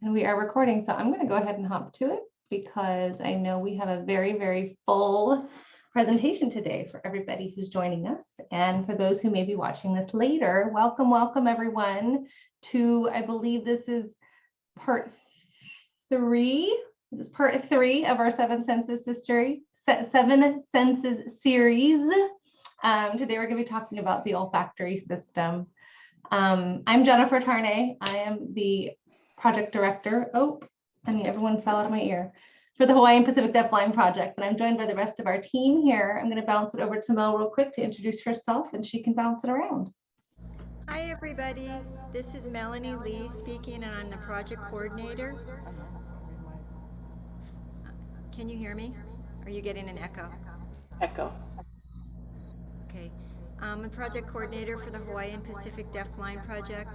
And we are recording, so I'm going to go ahead and hop to it because I know we have a very, very full presentation today for everybody who's joining us. And for those who may be watching this later, welcome, welcome everyone to, I believe this is part 3. This is part 3 of our Seven Senses series. Today we're going to be talking about the olfactory system. I'm Jennifer Tarnay. I am the project director. Oh, and everyone fell out of my ear for the Hawaiian Pacific Deafblind Project. And I'm joined by the rest of our team here. I'm going to bounce it over to Mel real quick to introduce herself, and she can bounce it around. Hi everybody, this is Melanie Lee speaking, and I'm the project coordinator. Can you hear me? Are you getting an echo? Echo. Okay. I'm a project coordinator for the Hawaiian Pacific Deafblind Project.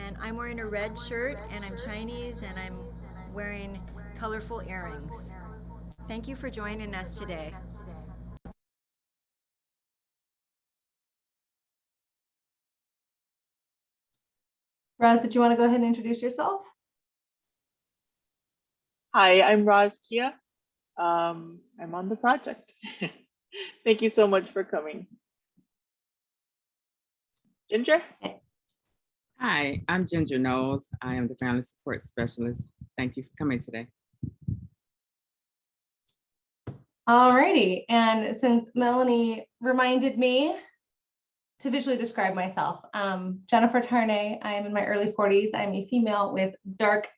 And I'm wearing a red shirt, and I'm Chinese, and I'm wearing colorful earrings. Thank you for joining us today. Roz, did you want to go ahead and introduce yourself? Hi, I'm Roz Kia. I'm on the project. Thank you so much for coming. Ginger? Hi, I'm Ginger Knowles. I am the Family Support Specialist. Thank you for coming today. All righty. And since Melanie reminded me to visually describe myself, Jennifer Tarnay, I am in my early 40s. I'm a female with dark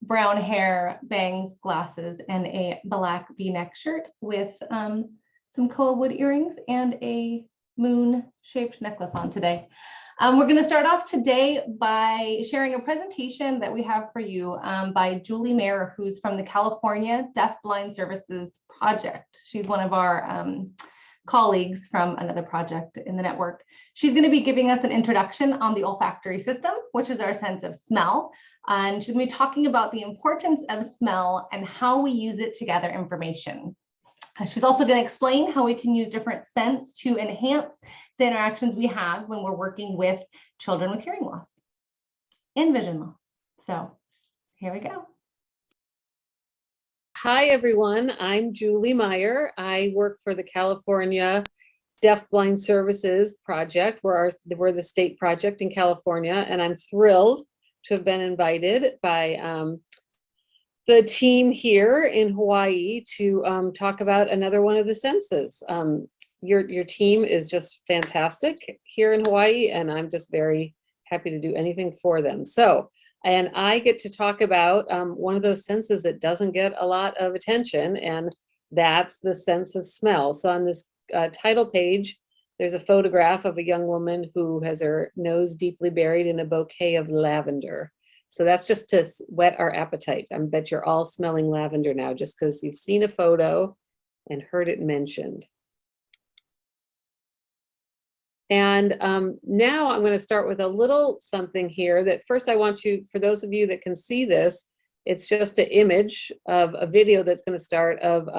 brown hair, bangs, glasses, and a black V-neck shirt with some koa wood earrings and a moon-shaped necklace on today. We're going to start off today by sharing a presentation that we have for you by Julie Mayer, who's from the California Deafblind Services Project. She's one of our colleagues from another project in the network. She's going to be giving us an introduction on the olfactory system, which is our sense of smell. And she's going to be talking about the importance of smell and how we use it to gather information. She's also going to explain how we can use different scents to enhance the interactions we have when we're working with children with hearing loss and vision loss. So here we go. Hi, everyone. I'm Julie Meyer. I work for the California Deafblind Services Project. We're the state project in California, and I'm thrilled to have been invited by the team here in Hawaii to talk about another one of the senses. Your team is just fantastic here in Hawaii, and I'm just very happy to do anything for them. And I get to talk about one of those senses that doesn't get a lot of attention, and that's the sense of smell. So on this title page, there's a photograph of a young woman who has her nose deeply buried in a bouquet of lavender. So that's just to whet our appetite. I bet you're all smelling lavender now just because you've seen a photo and heard it mentioned. And now I'm going to start with a little something here that first I want you, for those of you that can see this, it's just an image of a video that's going to start of,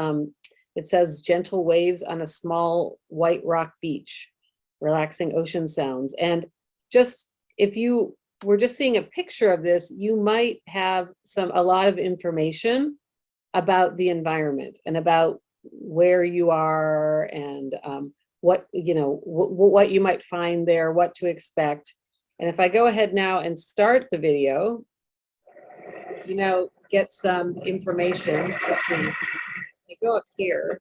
it says gentle waves on a small white rock beach, relaxing ocean sounds. And just if you were just seeing a picture of this, you might have a lot of information about the environment and about where you are and what you might find there, what to expect. And if I go ahead now and start the video, get some information. Let's see. I go up here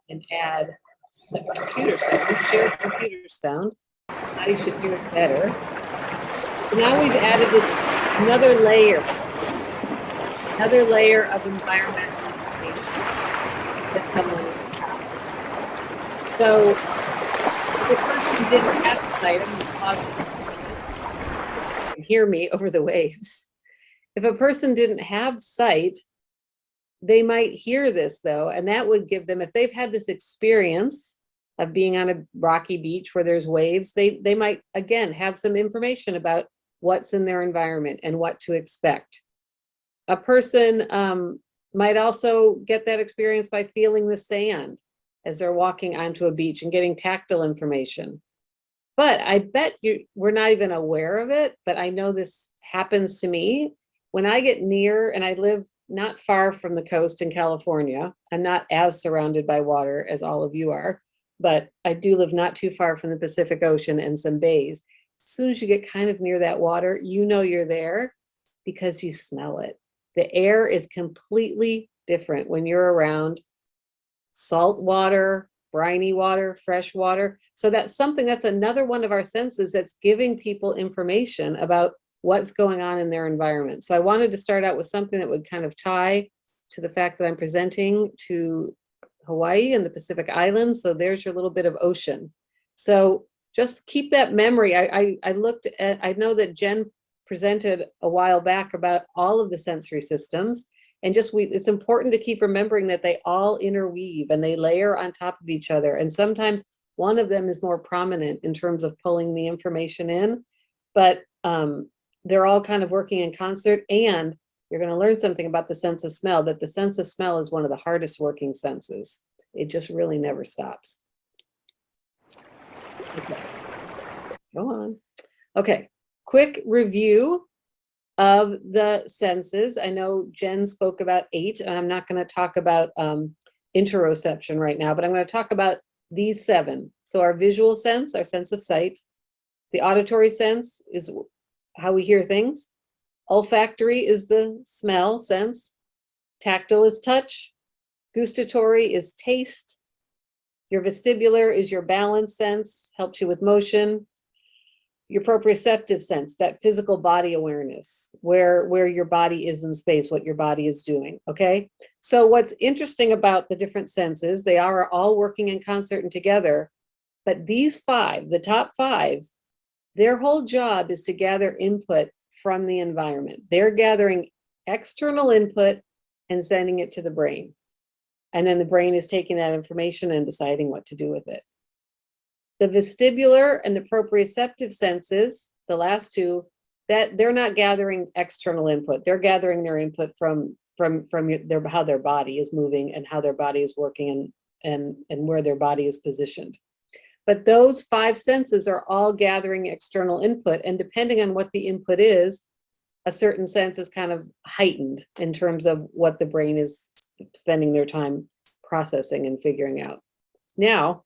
and add some computer sound, share computer sound. Now you should hear it better. So now we've added another layer of environmental information that someone would have. So if the person didn't have sight, I'm going to pause it. You can hear me over the waves. If a person didn't have sight, they might hear this though, and that would give them, if they've had this experience of being on a rocky beach where there's waves, they might again have some information about what's in their environment and what to expect. A person might also get that experience by feeling the sand as they're walking onto a beach and getting tactile information. But I bet we're not even aware of it, but I know this happens to me when I get near, and I live not far from the coast in California. I'm not as surrounded by water as all of you are, but I do live not too far from the Pacific Ocean and some bays. As soon as you get kind of near that water, you know you're there because you smell it. The air is completely different when you're around salt water, briny water, fresh water. So that's something, that's another one of our senses that's giving people information about what's going on in their environment. So I wanted to start out with something that would kind of tie to the fact that I'm presenting to Hawaii and the Pacific Islands. So there's your little bit of ocean. So just keep that memory. I looked at, I know that Jen presented a while back about all of the sensory systems, and just it's important to keep remembering that they all interweave and they layer on top of each other. And sometimes one of them is more prominent in terms of pulling the information in, but they're all kind of working in concert. And you're going to learn something about the sense of smell, that the sense of smell is one of the hardest working senses. It just really never stops. Okay. Go on. Okay, quick review of the senses. I know Jen spoke about 8, and I'm not going to talk about interoception right now, but I'm going to talk about these 7. So our visual sense, our sense of sight. The auditory sense is how we hear things. Olfactory is the smell sense. Tactile is touch. Gustatory is taste. Your vestibular is your balance sense, helps you with motion. Your proprioceptive sense, that physical body awareness, where your body is in space, what your body is doing, okay? So what's interesting about the different senses, they are all working in concert and together, but these 5, the top 5, their whole job is to gather input from the environment. They're gathering external input and sending it to the brain. And then the brain is taking that information and deciding what to do with it. The vestibular and the proprioceptive senses, the last 2, that they're not gathering external input. They're gathering their input from how their body is moving and how their body is working and where their body is positioned. But those 5 senses are all gathering external input, and depending on what the input is, a certain sense is kind of heightened in terms of what the brain is spending their time processing and figuring out. Now,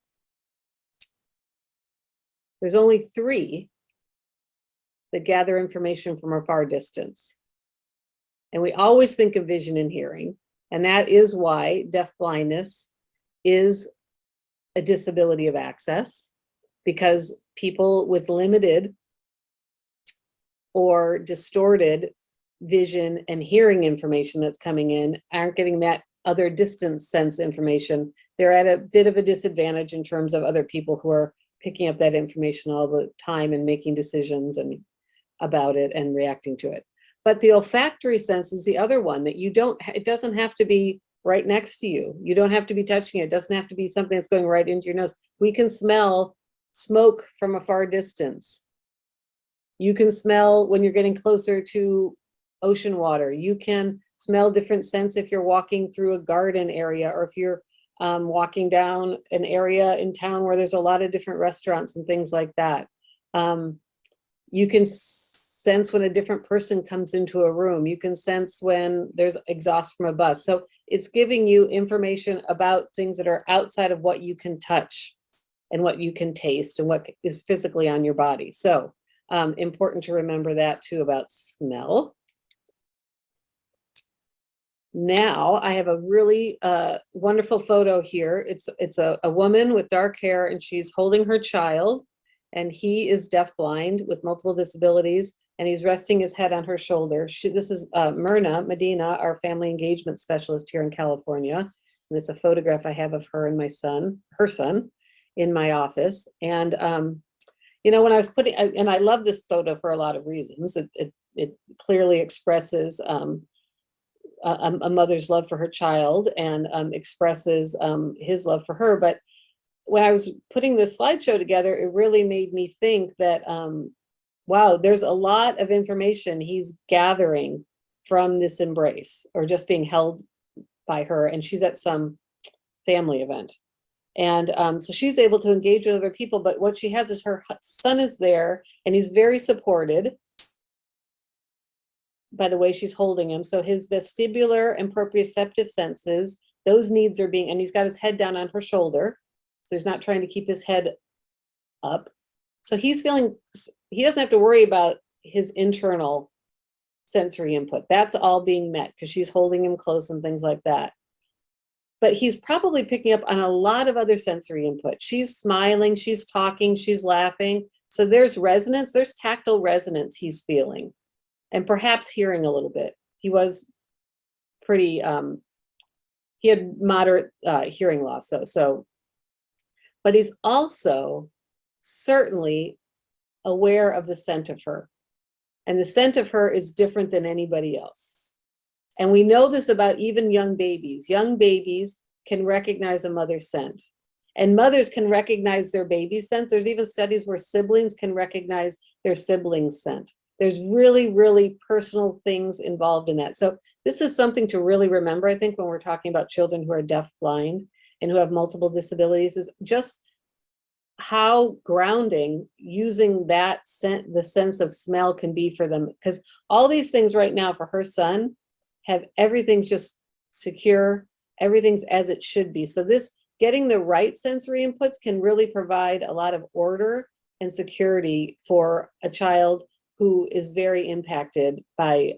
there's only 3 that gather information from a far distance. And we always think of vision and hearing, and that is why deafblindness is a disability of access, because people with limited or distorted vision and hearing information that's coming in aren't getting that other distance sense information. They're at a bit of a disadvantage in terms of other people who are picking up that information all the time and making decisions and about it and reacting to it. But the olfactory sense is the other one that you don't, it doesn't have to be right next to you. You don't have to be touching it. It doesn't have to be something that's going right into your nose. We can smell smoke from a far distance. You can smell when you're getting closer to ocean water. You can smell different scents if you're walking through a garden area, or if you're walking down an area in town where there's a lot of different restaurants and things like that. You can sense when a different person comes into a room. You can sense when there's exhaust from a bus. So it's giving you information about things that are outside of what you can touch and what you can taste and what is physically on your body. So important to remember that too about smell. Now I have a really wonderful photo here. It's a woman with dark hair, and she's holding her child, and he is deafblind with multiple disabilities, and he's resting his head on her shoulder. This is Myrna Medina, our family engagement specialist here in California. And it's a photograph I have of her and my son, her son, in my office. And you know, when I was putting, and I love this photo for a lot of reasons. It clearly expresses a mother's love for her child and expresses his love for her. But when I was putting this slideshow together, it really made me think that, wow, there's a lot of information he's gathering from this embrace or just being held by her. And she's at some family event. And so she's able to engage with other people, but what she has is her son is there and he's very supported. by the way she's holding him. So his vestibular and proprioceptive senses, those needs are being, and he's got his head down on her shoulder. So he's not trying to keep his head up. So he's feeling, he doesn't have to worry about his internal sensory input. That's all being met because she's holding him close and things like that. But he's probably picking up on a lot of other sensory input. She's smiling, she's talking, she's laughing. So there's resonance, there's tactile resonance he's feeling, and perhaps hearing a little bit. He was pretty, he had moderate hearing loss though. So, but he's also certainly aware of the scent of her. And the scent of her is different than anybody else. And we know this about even young babies. Young babies can recognize a mother's scent. And mothers can recognize their baby's scent. There's even studies where siblings can recognize their sibling's scent. There's really, really personal things involved in that. So this is something to really remember, I think, when we're talking about children who are deaf, blind, and who have multiple disabilities, is just how grounding using that scent, the sense of smell, can be for them. Because all these things right now for her son have everything's just secure, everything's as it should be. So this getting the right sensory inputs can really provide a lot of order and security for a child who is very impacted by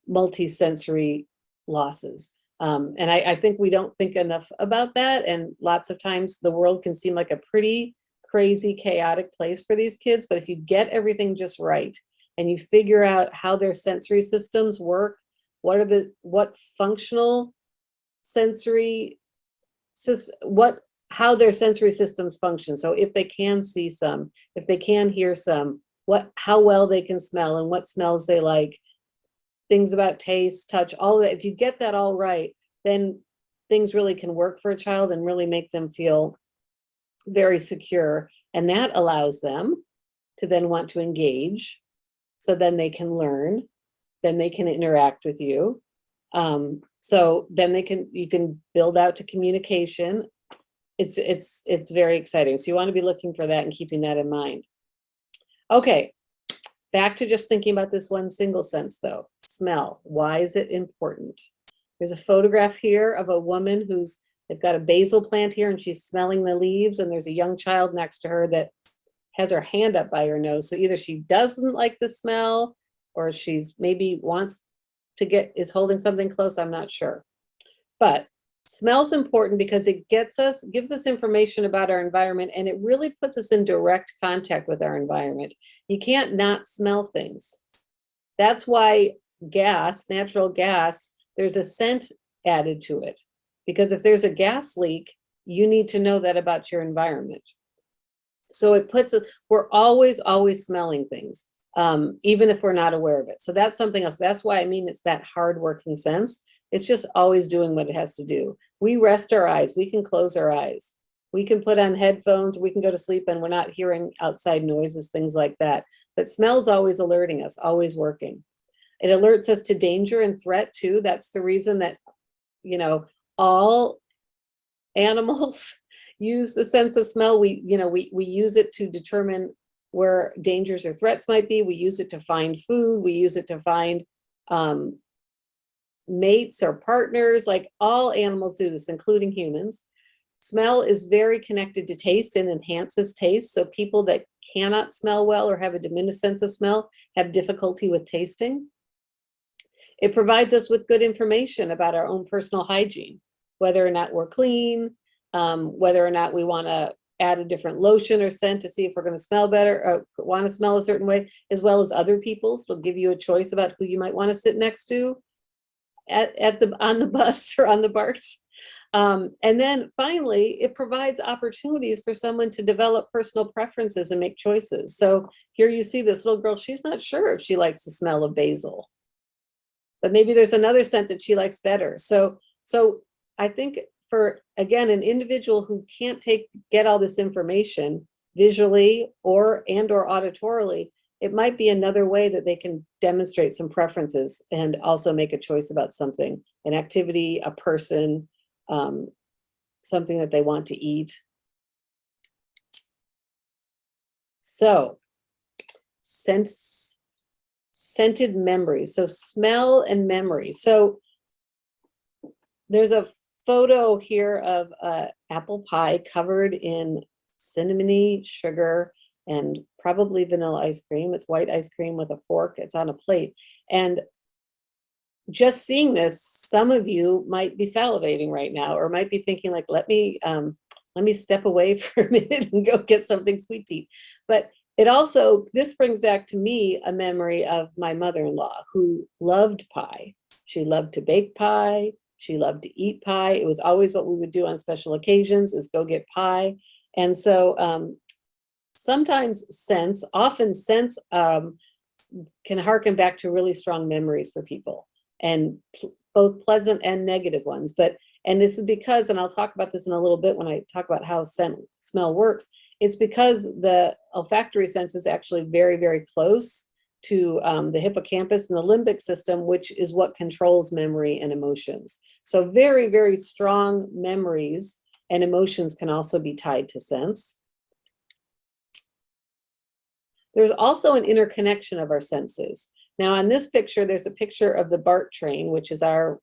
multisensory losses. And I think we don't think enough about that. And lots of times the world can seem like a pretty crazy, chaotic place for these kids. But if you get everything just right and you figure out how their sensory systems work, what functional sensory, how their sensory systems function. So if they can see some, if they can hear some, how well they can smell and what smells they like, things about taste, touch, all of that. If you get that all right, then things really can work for a child and really make them feel very secure. And that allows them to then want to engage. So then they can learn, then they can interact with you. So then you can build out to communication. It's very exciting. So you want to be looking for that and keeping that in mind. Okay. Back to just thinking about this one single sense though, smell. Why is it important? There's a photograph here of a woman they've got a basil plant here and she's smelling the leaves, and there's a young child next to her that has her hand up by her nose. So either she doesn't like the smell or she's maybe is holding something close, I'm not sure. But smell's important because it gives us information about our environment, and it really puts us in direct contact with our environment. You can't not smell things. That's why natural gas, there's a scent added to it. Because if there's a gas leak, you need to know that about your environment. So we're always smelling things, even if we're not aware of it. So that's something else. That's why I mean it's that hardworking sense. It's just always doing what it has to do. We rest our eyes. We can close our eyes. We can put on headphones. We can go to sleep and we're not hearing outside noises, things like that. But smell's always alerting us, always working. It alerts us to danger and threat too. That's the reason that, all animals use the sense of smell. We use it to determine where dangers or threats might be. We use it to find food. We use it to find mates or partners. Like all animals do this, including humans. Smell is very connected to taste and enhances taste. So people that cannot smell well or have a diminished sense of smell have difficulty with tasting. It provides us with good information about our own personal hygiene, whether or not we're clean, whether or not we want to add a different lotion or scent to see if we're going to smell better or want to smell a certain way, as well as other people's. It'll give you a choice about who you might want to sit next to on the bus or on the BART. And then finally, it provides opportunities for someone to develop personal preferences and make choices. So here you see this little girl, she's not sure if she likes the smell of basil, but maybe there's another scent that she likes better. So I think for, again, an individual who can't get all this information visually or auditorily, it might be another way that they can demonstrate some preferences and also make a choice about something, an activity, a person, something that they want to eat. So scented memories. So smell and memory. So there's a photo here of apple pie covered in cinnamony sugar and probably vanilla ice cream. It's white ice cream with a fork. It's on a plate. And just seeing this, some of you might be salivating right now, or might be thinking like, let me step away for a minute and go get something sweet to eat. But it also, this brings back to me a memory of my mother-in-law who loved pie. She loved to bake pie. She loved to eat pie. It was always what we would do on special occasions, is go get pie. And so sometimes scents, often scents can harken back to really strong memories for people, and both pleasant and negative ones. And this is because, and I'll talk about this in a little bit when I talk about how smell works, it's because the olfactory sense is actually very, very close to the hippocampus and the limbic system, which is what controls memory and emotions. So very, very strong memories and emotions can also be tied to sense. There's also an interconnection of our senses. Now on this picture, there's a picture of the BART train, which is our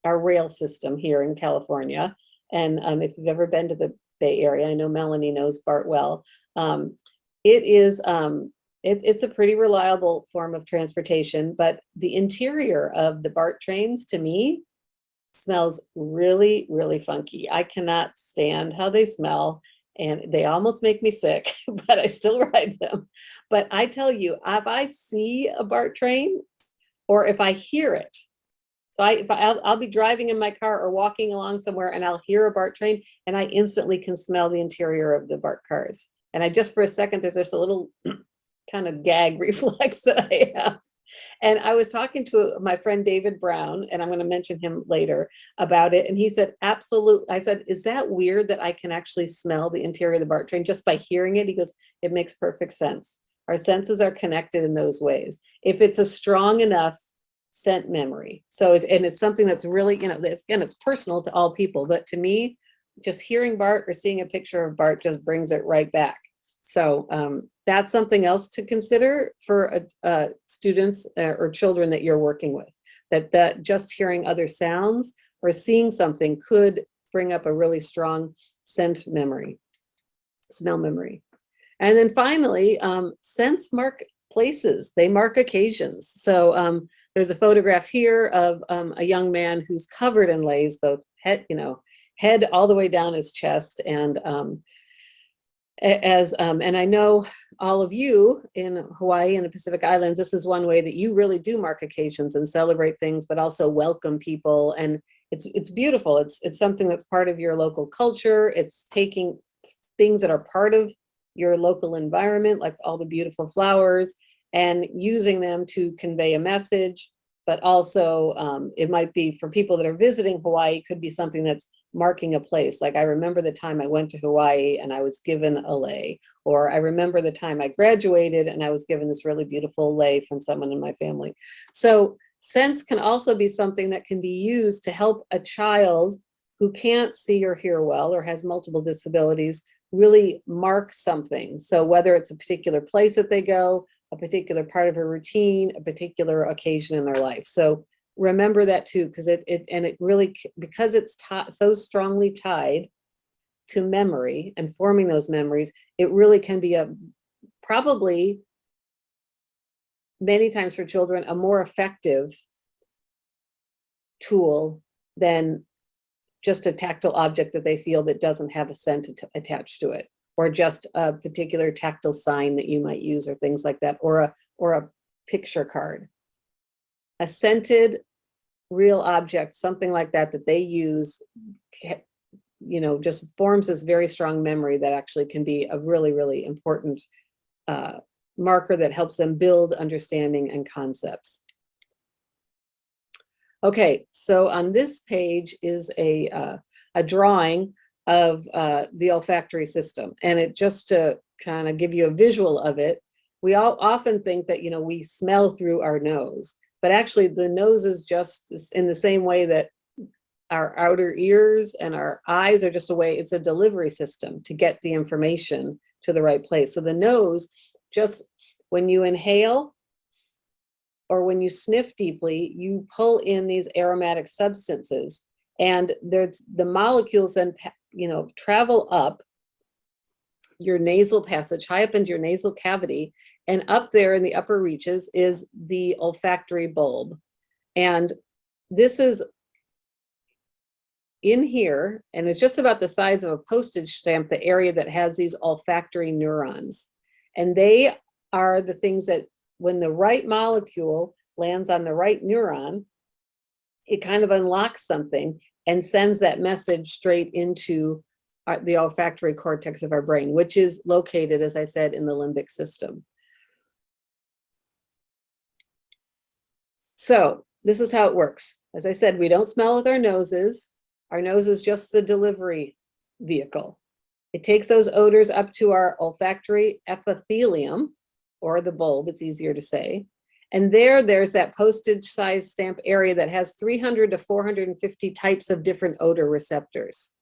rail system here in California. And if you've ever been to the Bay Area, I know Melanie knows BART well. It's a pretty reliable form of transportation, but the interior of the BART trains, to me, smells really, really funky. I cannot stand how they smell, and they almost make me sick, but I still ride them. But I tell you, if I see a BART train, or if I hear it, so I'll be driving in my car or walking along somewhere and I'll hear a BART train and I instantly can smell the interior of the BART cars. And I just, for a second, there's just a little kind of gag reflex that I have. And I was talking to my friend David Brown, and I'm going to mention him later about it. And he said, absolutely. I said, is that weird that I can actually smell the interior of the BART train just by hearing it? He goes, it makes perfect sense. Our senses are connected in those ways. If it's a strong enough scent memory. So it's something that's really, it's personal to all people, but to me, just hearing BART or seeing a picture of BART just brings it right back. So that's something else to consider for students or children that you're working with, that just hearing other sounds or seeing something could bring up a really strong scent memory, smell memory. And then finally, scents mark places, they mark occasions. So there's a photograph here of a young man who's covered in leis, both head all the way down his chest. And and I know all of you in Hawaii and the Pacific Islands, this is one way that you really do mark occasions and celebrate things, but also welcome people. And it's beautiful. It's something that's part of your local culture. It's taking things that are part of your local environment, like all the beautiful flowers, and using them to convey a message. But also it might be for people that are visiting Hawaii, could be something that's marking a place. Like I remember the time I went to Hawaii and I was given a lei, or I remember the time I graduated and I was given this really beautiful lei from someone in my family. So scents can also be something that can be used to help a child who can't see or hear well or has multiple disabilities really mark something. So whether it's a particular place that they go, a particular part of a routine, a particular occasion in their life. So remember that too, because it really, because it's so strongly tied to memory and forming those memories, it really can be probably many times for children, a more effective tool than just a tactile object that they feel that doesn't have a scent attached to it, or just a particular tactile sign that you might use, or things like that, or a picture card. A scented real object, something like that they use, just forms this very strong memory that actually can be a really, really important marker that helps them build understanding and concepts. Okay, so on this page is a drawing of the olfactory system, and it just to kind of give you a visual of it, we all often think that we smell through our nose, but actually the nose is just in the same way that our outer ears and our eyes are just a way, it's a delivery system to get the information to the right place. So the nose just When you inhale or when you sniff deeply, you pull in these aromatic substances, and there's the molecules then, travel up your nasal passage, high up into your nasal cavity, and up there in the upper reaches is the olfactory bulb. And this is in here, and it's just about the size of a postage stamp, the area that has these olfactory neurons. And they are the things that when the right molecule lands on the right neuron, it kind of unlocks something and sends that message straight into the olfactory cortex of our brain, which is located, as I said, in the limbic system. So this is how it works. As I said, we don't smell with our noses. Our nose is just the delivery vehicle. It takes those odors up to our olfactory epithelium, or the bulb, it's easier to say. And there's that postage size stamp area that has 300 to 450 types of different odor receptors.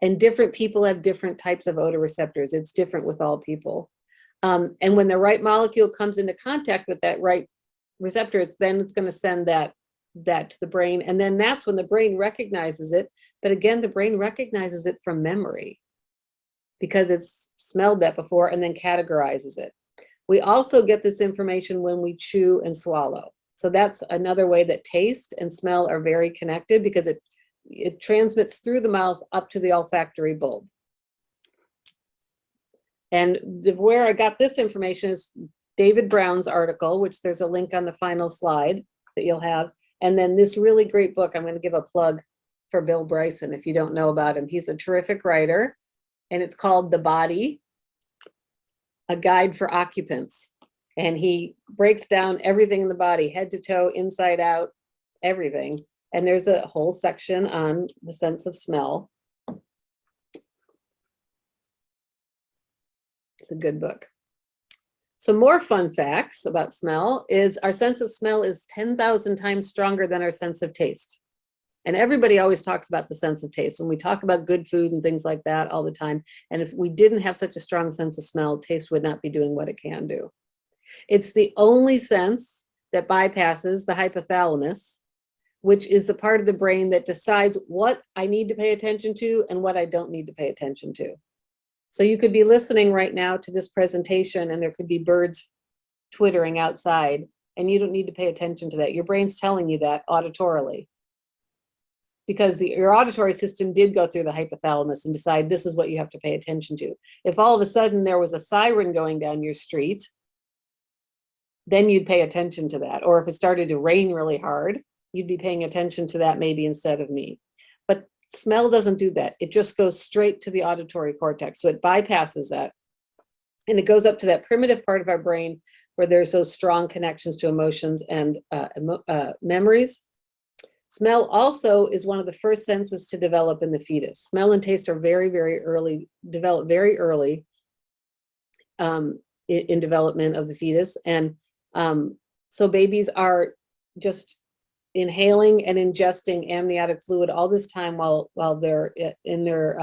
And different people have different types of odor receptors. It's different with all people. And when the right molecule comes into contact with that right receptor, it's going to send that to the brain. And then that's when the brain recognizes it. But again, the brain recognizes it from memory because it's smelled that before and then categorizes it. We also get this information when we chew and swallow. So that's another way that taste and smell are very connected, because it transmits through the mouth up to the olfactory bulb. And where I got this information is David Brown's article, which there's a link on the final slide that you'll have. And then this really great book, I'm going to give a plug for Bill Bryson if you don't know about him. He's a terrific writer, and it's called The Body, A Guide for Occupants. And he breaks down everything in the body, head to toe, inside out, everything. And there's a whole section on the sense of smell. It's a good book. Some more fun facts about smell is our sense of smell is 10,000 times stronger than our sense of taste. And everybody always talks about the sense of taste, and we talk about good food and things like that all the time. And if we didn't have such a strong sense of smell, taste would not be doing what it can do. It's the only sense that bypasses the hypothalamus, which is the part of the brain that decides what I need to pay attention to and what I don't need to pay attention to. So you could be listening right now to this presentation and there could be birds twittering outside, and you don't need to pay attention to that. Your brain's telling you that auditorily, because your auditory system did go through the hypothalamus and decide this is what you have to pay attention to. If all of a sudden there was a siren going down your street, then you'd pay attention to that. Or if it started to rain really hard, you'd be paying attention to that maybe instead of me. But smell doesn't do that. It just goes straight to the auditory cortex. So it bypasses that. And it goes up to that primitive part of our brain where there's those strong connections to emotions and memories. Smell also is one of the first senses to develop in the fetus. Smell and taste are very, very early, develop very early in development of the fetus. And so babies are just inhaling and ingesting amniotic fluid all this time while they're in their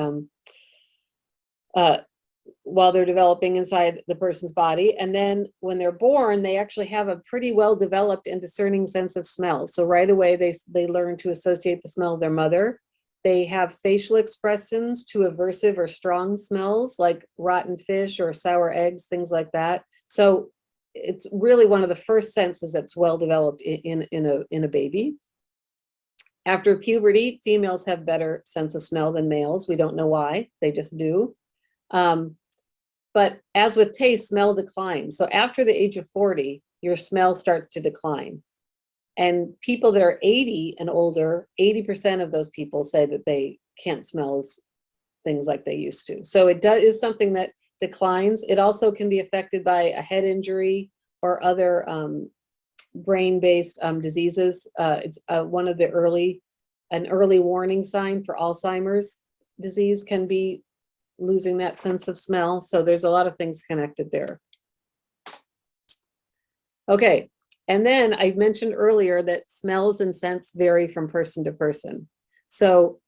while they're developing inside the person's body. And then when they're born, they actually have a pretty well developed and discerning sense of smell. So right away they learn to associate the smell of their mother. They have facial expressions to aversive or strong smells like rotten fish or sour eggs, things like that. So it's really one of the first senses that's well developed in a baby. After puberty, females have better sense of smell than males. We don't know why, they just do. But as with taste, smell declines. So after the age of 40, your smell starts to decline. And people that are 80 and older, 80% of those people say that they can't smell things like they used to. So it is something that declines. It also can be affected by a head injury or other brain-based diseases. It's one of an early warning sign for Alzheimer's disease can be losing that sense of smell. So there's a lot of things connected there. Okay, and then I mentioned earlier that smells and scents vary from person to person. So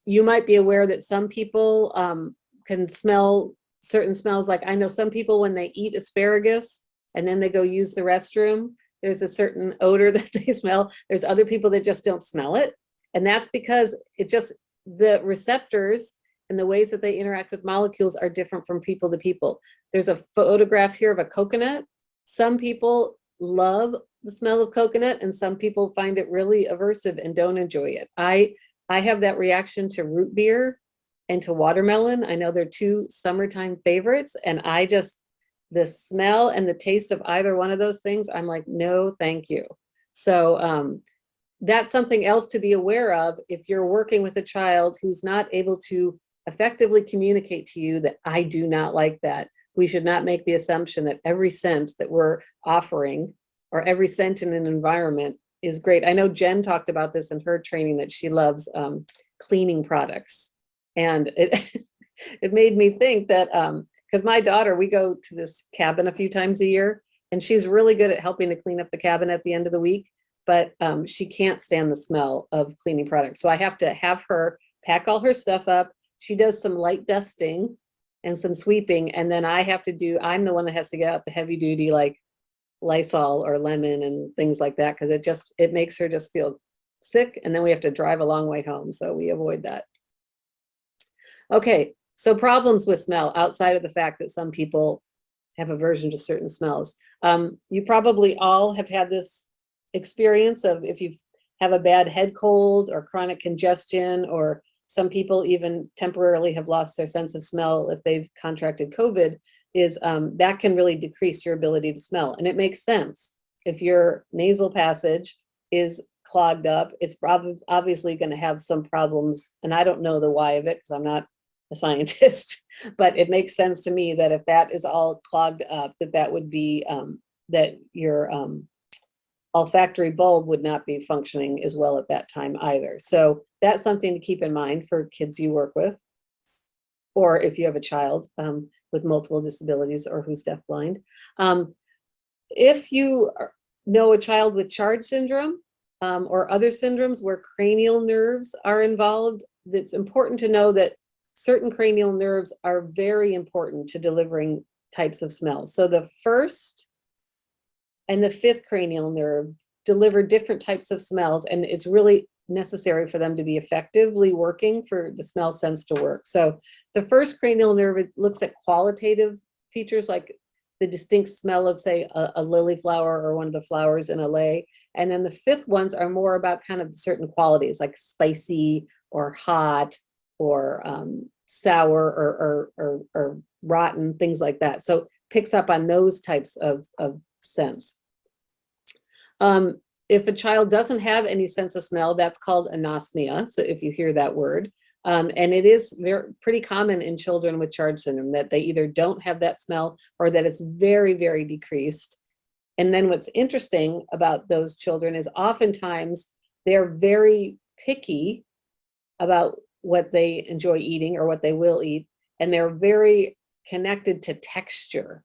you might be aware that some people can smell certain smells. Like I know some people, when they eat asparagus and then they go use the restroom, there's a certain odor that they smell. There's other people that just don't smell it. And that's because the receptors and the ways that they interact with molecules are different from people to people. There's a photograph here of a coconut. Some people love the smell of coconut and some people find it really aversive and don't enjoy it. I have that reaction to root beer and to watermelon. I know they're two summertime favorites, and the smell and the taste of either one of those things, I'm like, no, thank you. So that's something else to be aware of if you're working with a child who's not able to effectively communicate to you that I do not like that. We should not make the assumption that every scent that we're offering or every scent in an environment is great. I know Jen talked about this in her training, that she loves cleaning products. And it made me think that, because my daughter, we go to this cabin a few times a year, and she's really good at helping to clean up the cabin at the end of the week, but she can't stand the smell of cleaning products. So I have to have her pack all her stuff up. She does some light dusting and some sweeping, and then I'm the one that has to get out the heavy duty, like Lysol or lemon and things like that, because it makes her just feel sick, and then we have to drive a long way home, so we avoid that. Okay, so problems with smell outside of the fact that some people have aversion to certain smells. You probably all have had this experience of if you have a bad head cold or chronic congestion, or some people even temporarily have lost their sense of smell if they've contracted COVID, is that can really decrease your ability to smell. And it makes sense. If your nasal passage is clogged up, it's probably obviously going to have some problems. And I don't know the why of it because I'm not a scientist, but it makes sense to me that if that is all clogged up, that would be that your olfactory bulb would not be functioning as well at that time either. So that's something to keep in mind for kids you work with, or if you have a child with multiple disabilities or who's deafblind. If you know a child with CHARGE syndrome or other syndromes where cranial nerves are involved, it's important to know that certain cranial nerves are very important to delivering types of smells. So the first and the fifth cranial nerve deliver different types of smells, and it's really necessary for them to be effectively working for the smell sense to work. So the first cranial nerve looks at qualitative features like the distinct smell of, say, a lily flower or one of the flowers in a lei. And then the fifth ones are more about kind of certain qualities like spicy or hot or sour or rotten, things like that. So picks up on those types of sense. If a child doesn't have any sense of smell, that's called anosmia. So if you hear that word, and it is pretty common in children with CHARGE syndrome that they either don't have that smell or that it's very, very decreased. And then what's interesting about those children is oftentimes they're very picky about what they enjoy eating or what they will eat. And they're very connected to texture,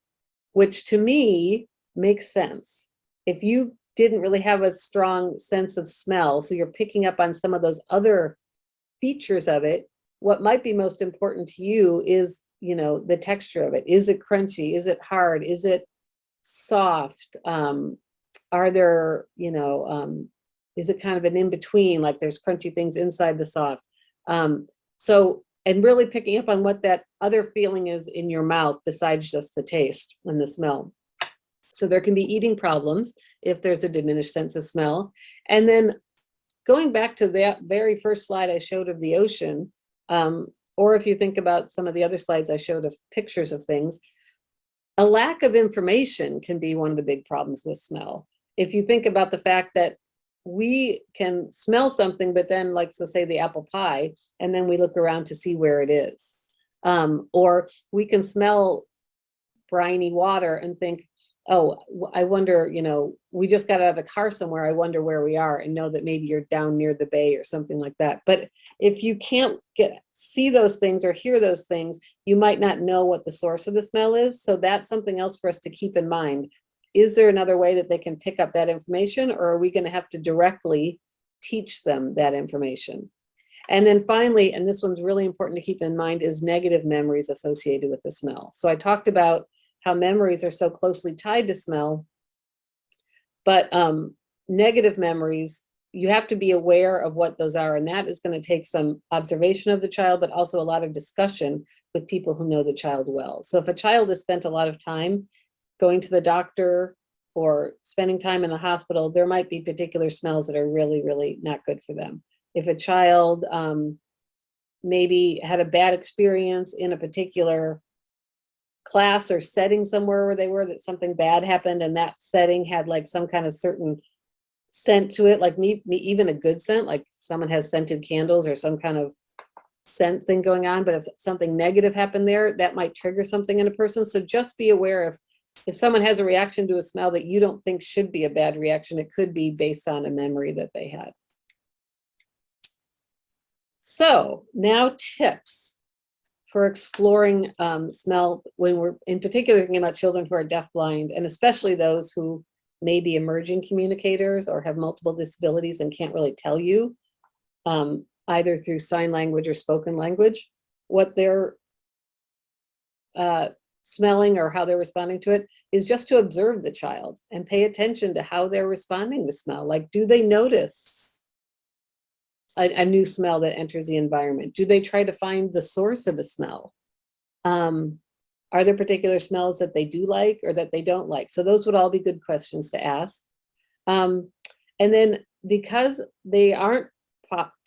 which to me makes sense. If you didn't really have a strong sense of smell, so you're picking up on some of those other features of it, what might be most important to you is, the texture of it. Is it crunchy? Is it hard? Is it soft? Are there, is it kind of an in-between, like there's crunchy things inside the soft? And really picking up on what that other feeling is in your mouth besides just the taste and the smell. So there can be eating problems if there's a diminished sense of smell. And then going back to that very first slide I showed of the ocean, or if you think about some of the other slides I showed of pictures of things, a lack of information can be one of the big problems with smell. If you think about the fact that we can smell something, but then so say the apple pie, and then we look around to see where it is. Or we can smell briny water and think, oh, I wonder, we just got out of the car somewhere. I wonder where we are, and know that maybe you're down near the bay or something like that. But if you can't see those things or hear those things, you might not know what the source of the smell is. So that's something else for us to keep in mind. Is there another way that they can pick up that information, or are we going to have to directly teach them that information? And then finally, and this one's really important to keep in mind, is negative memories associated with the smell. So I talked about how memories are so closely tied to smell, but negative memories, you have to be aware of what those are. And that is going to take some observation of the child, but also a lot of discussion with people who know the child well. So if a child has spent a lot of time going to the doctor or spending time in the hospital, there might be particular smells that are really, really not good for them. If a child maybe had a bad experience in a particular class or setting somewhere where they were, that something bad happened and that setting had like some kind of certain scent to it, like me even a good scent, like someone has scented candles or some kind of scent thing going on, but if something negative happened there, that might trigger something in a person. So just be aware if someone has a reaction to a smell that you don't think should be a bad reaction, it could be based on a memory that they had. So now tips for exploring smell when we're in particular thinking about children who are deafblind, and especially those who may be emerging communicators or have multiple disabilities and can't really tell you either through sign language or spoken language what they're smelling or how they're responding to it, is just to observe the child and pay attention to how they're responding to smell. Like, do they notice a new smell that enters the environment? Do they try to find the source of a smell? Are there particular smells that they do like or that they don't like? So those would all be good questions to ask. And then because they aren't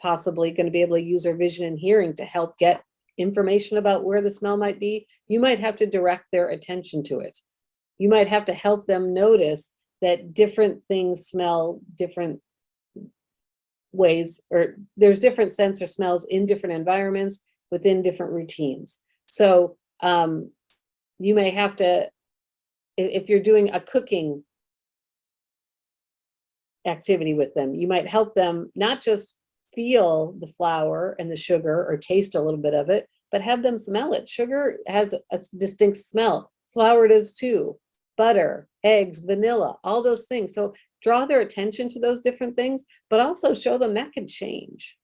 possibly going to be able to use their vision and hearing to help get information about where the smell might be, you might have to direct their attention to it. You might have to help them notice that different things smell different ways, or there's different scents or smells in different environments within different routines. So you may have to, if you're doing a cooking activity with them, you might help them not just feel the flour and the sugar or taste a little bit of it, but have them smell it. Sugar has a distinct smell. Flour does too. Butter, eggs, vanilla, all those things. So draw their attention to those different things, but also show them that can change.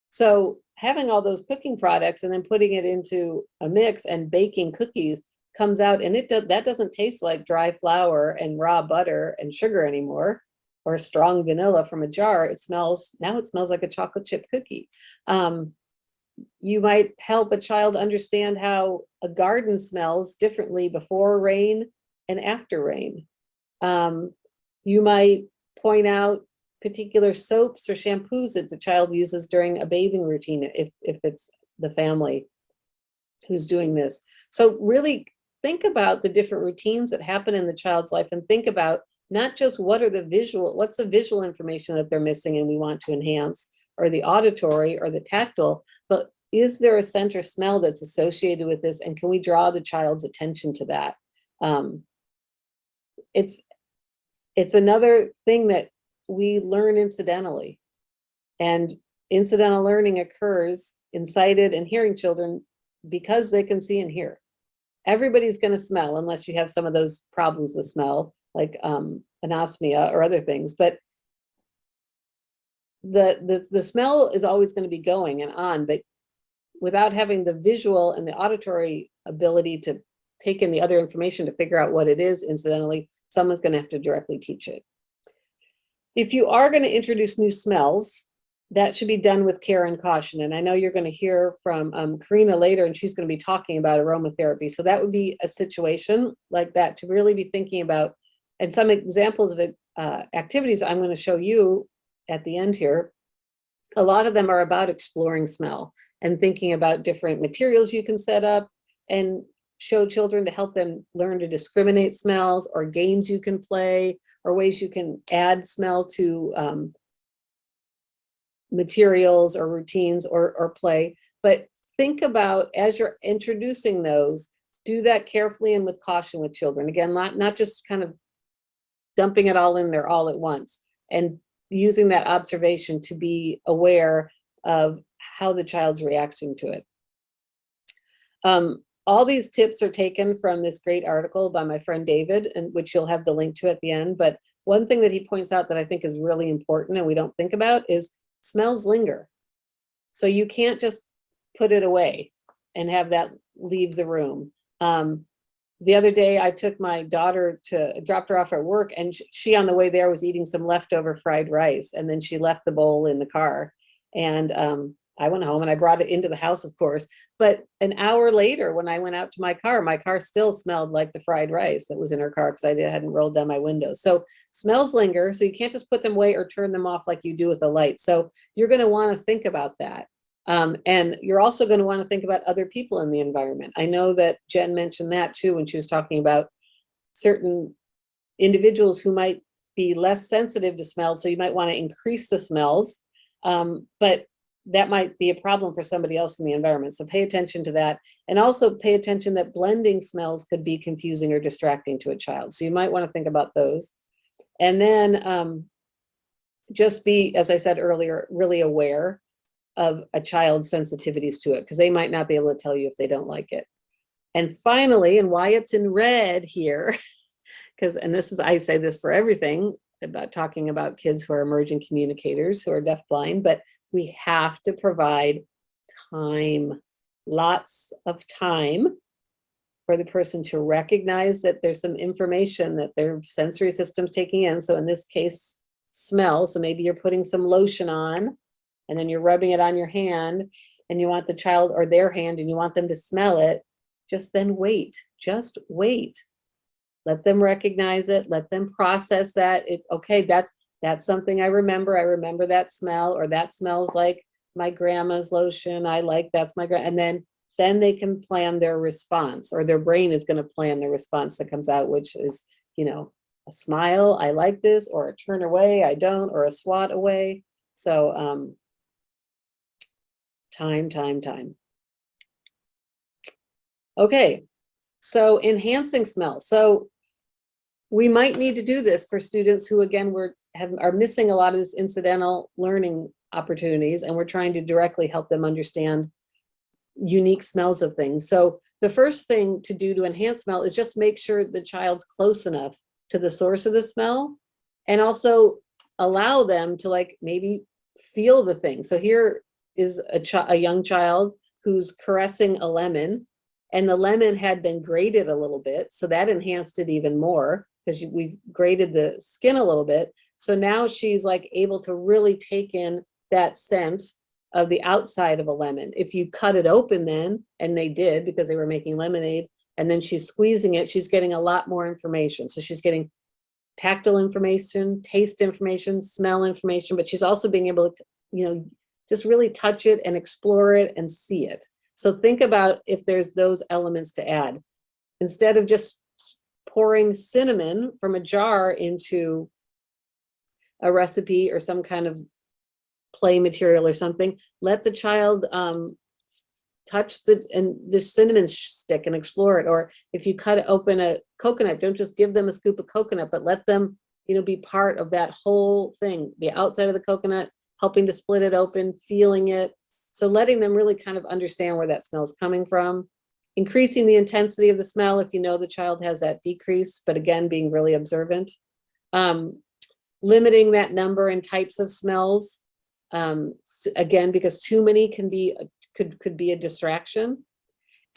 So having all those cooking products and then putting it into a mix and baking cookies comes out, and that doesn't taste like dry flour and raw butter and sugar anymore, or strong vanilla from a jar. It smells like a chocolate chip cookie. You might help a child understand how a garden smells differently before rain and after rain. You might point out particular soaps or shampoos that the child uses during a bathing routine, if it's the family who's doing this. So really think about the different routines that happen in the child's life, and think about not just what's the visual information that they're missing and we want to enhance, or the auditory or the tactile, but is there a scent or smell that's associated with this, and can we draw the child's attention to that? It's another thing that we learn incidentally, and incidental learning occurs in sighted and hearing children because they can see and hear. Everybody's going to smell unless you have some of those problems with smell, like anosmia or other things, but the smell is always going to be going and on, but without having the visual and the auditory ability to take in the other information to figure out what it is incidentally, someone's going to have to directly teach it. If you are going to introduce new smells, that should be done with care and caution. And I know you're going to hear from Karina later, and she's going to be talking about aromatherapy. So that would be a situation like that to really be thinking about. And some examples of it, activities I'm going to show you at the end here, a lot of them are about exploring smell and thinking about different materials you can set up and show children to help them learn to discriminate smells, or games you can play, or ways you can add smell to materials or routines or play. But think about, as you're introducing those, do that carefully and with caution with children. Again, not just kind of dumping it all in there all at once, and using that observation to be aware of how the child's reacting to it. All these tips are taken from this great article by my friend David, and which you'll have the link to at the end. But one thing that he points out that I think is really important and we don't think about is smells linger. So you can't just put it away and have that leave the room. The other day I took my daughter dropped her off at work, and she on the way there was eating some leftover fried rice, and then she left the bowl in the car. And I went home and I brought it into the house, of course. But an hour later, when I went out to my car still smelled like the fried rice that was in her car because I hadn't rolled down my windows. So smells linger. So you can't just put them away or turn them off like you do with a light. So you're going to want to think about that. And you're also going to want to think about other people in the environment. I know that Jen mentioned that too when she was talking about certain individuals who might be less sensitive to smell. So you might want to increase the smells. But that might be a problem for somebody else in the environment. So pay attention to that. And also pay attention that blending smells could be confusing or distracting to a child. So you might want to think about those. And then just be, as I said earlier, really aware of a child's sensitivities to it, because they might not be able to tell you if they don't like it. And finally, and why it's in red here, because, and this is, I say this for everything, about talking about kids who are emerging communicators who are deafblind, but we have to provide time, lots of time for the person to recognize that there's some information that their sensory system's taking in. So in this case, smell. So maybe you're putting some lotion on and then you're rubbing it on your hand and you want the child or their hand and you want them to smell it. Just then wait, just wait. Let them recognize it. Let them process that. It's okay. That's something I remember. I remember that smell, or that smells like my grandma's lotion. I like that's my grandma. And then they can plan their response, or their brain is going to plan the response that comes out, which is, a smile. I like this, or a turn away. I don't, or a swat away. So time. Okay. So enhancing smell. So we might need to do this for students who, again, are missing a lot of this incidental learning opportunities, and we're trying to directly help them understand unique smells of things. So the first thing to do to enhance smell is just make sure the child's close enough to the source of the smell, and also allow them to maybe feel the thing. So here is a young child who's caressing a lemon, and the lemon had been grated a little bit. So that enhanced it even more because we've grated the skin a little bit. So now she's able to really take in that scent of the outside of a lemon. If you cut it open then, and they did because they were making lemonade, and then she's squeezing it, she's getting a lot more information. So she's getting tactile information, taste information, smell information, but she's also being able to, just really touch it and explore it and see it. So think about if there's those elements to add. Instead of just pouring cinnamon from a jar into a recipe or some kind of play material or something, let the child touch the cinnamon stick and explore it. Or if you cut open a coconut, don't just give them a scoop of coconut, but let them, be part of that whole thing, the outside of the coconut, helping to split it open, feeling it. So letting them really kind of understand where that smell is coming from. Increasing the intensity of the smell if the child has that decrease, but again, being really observant. Limiting that number and types of smells. Again, because too many could be a distraction.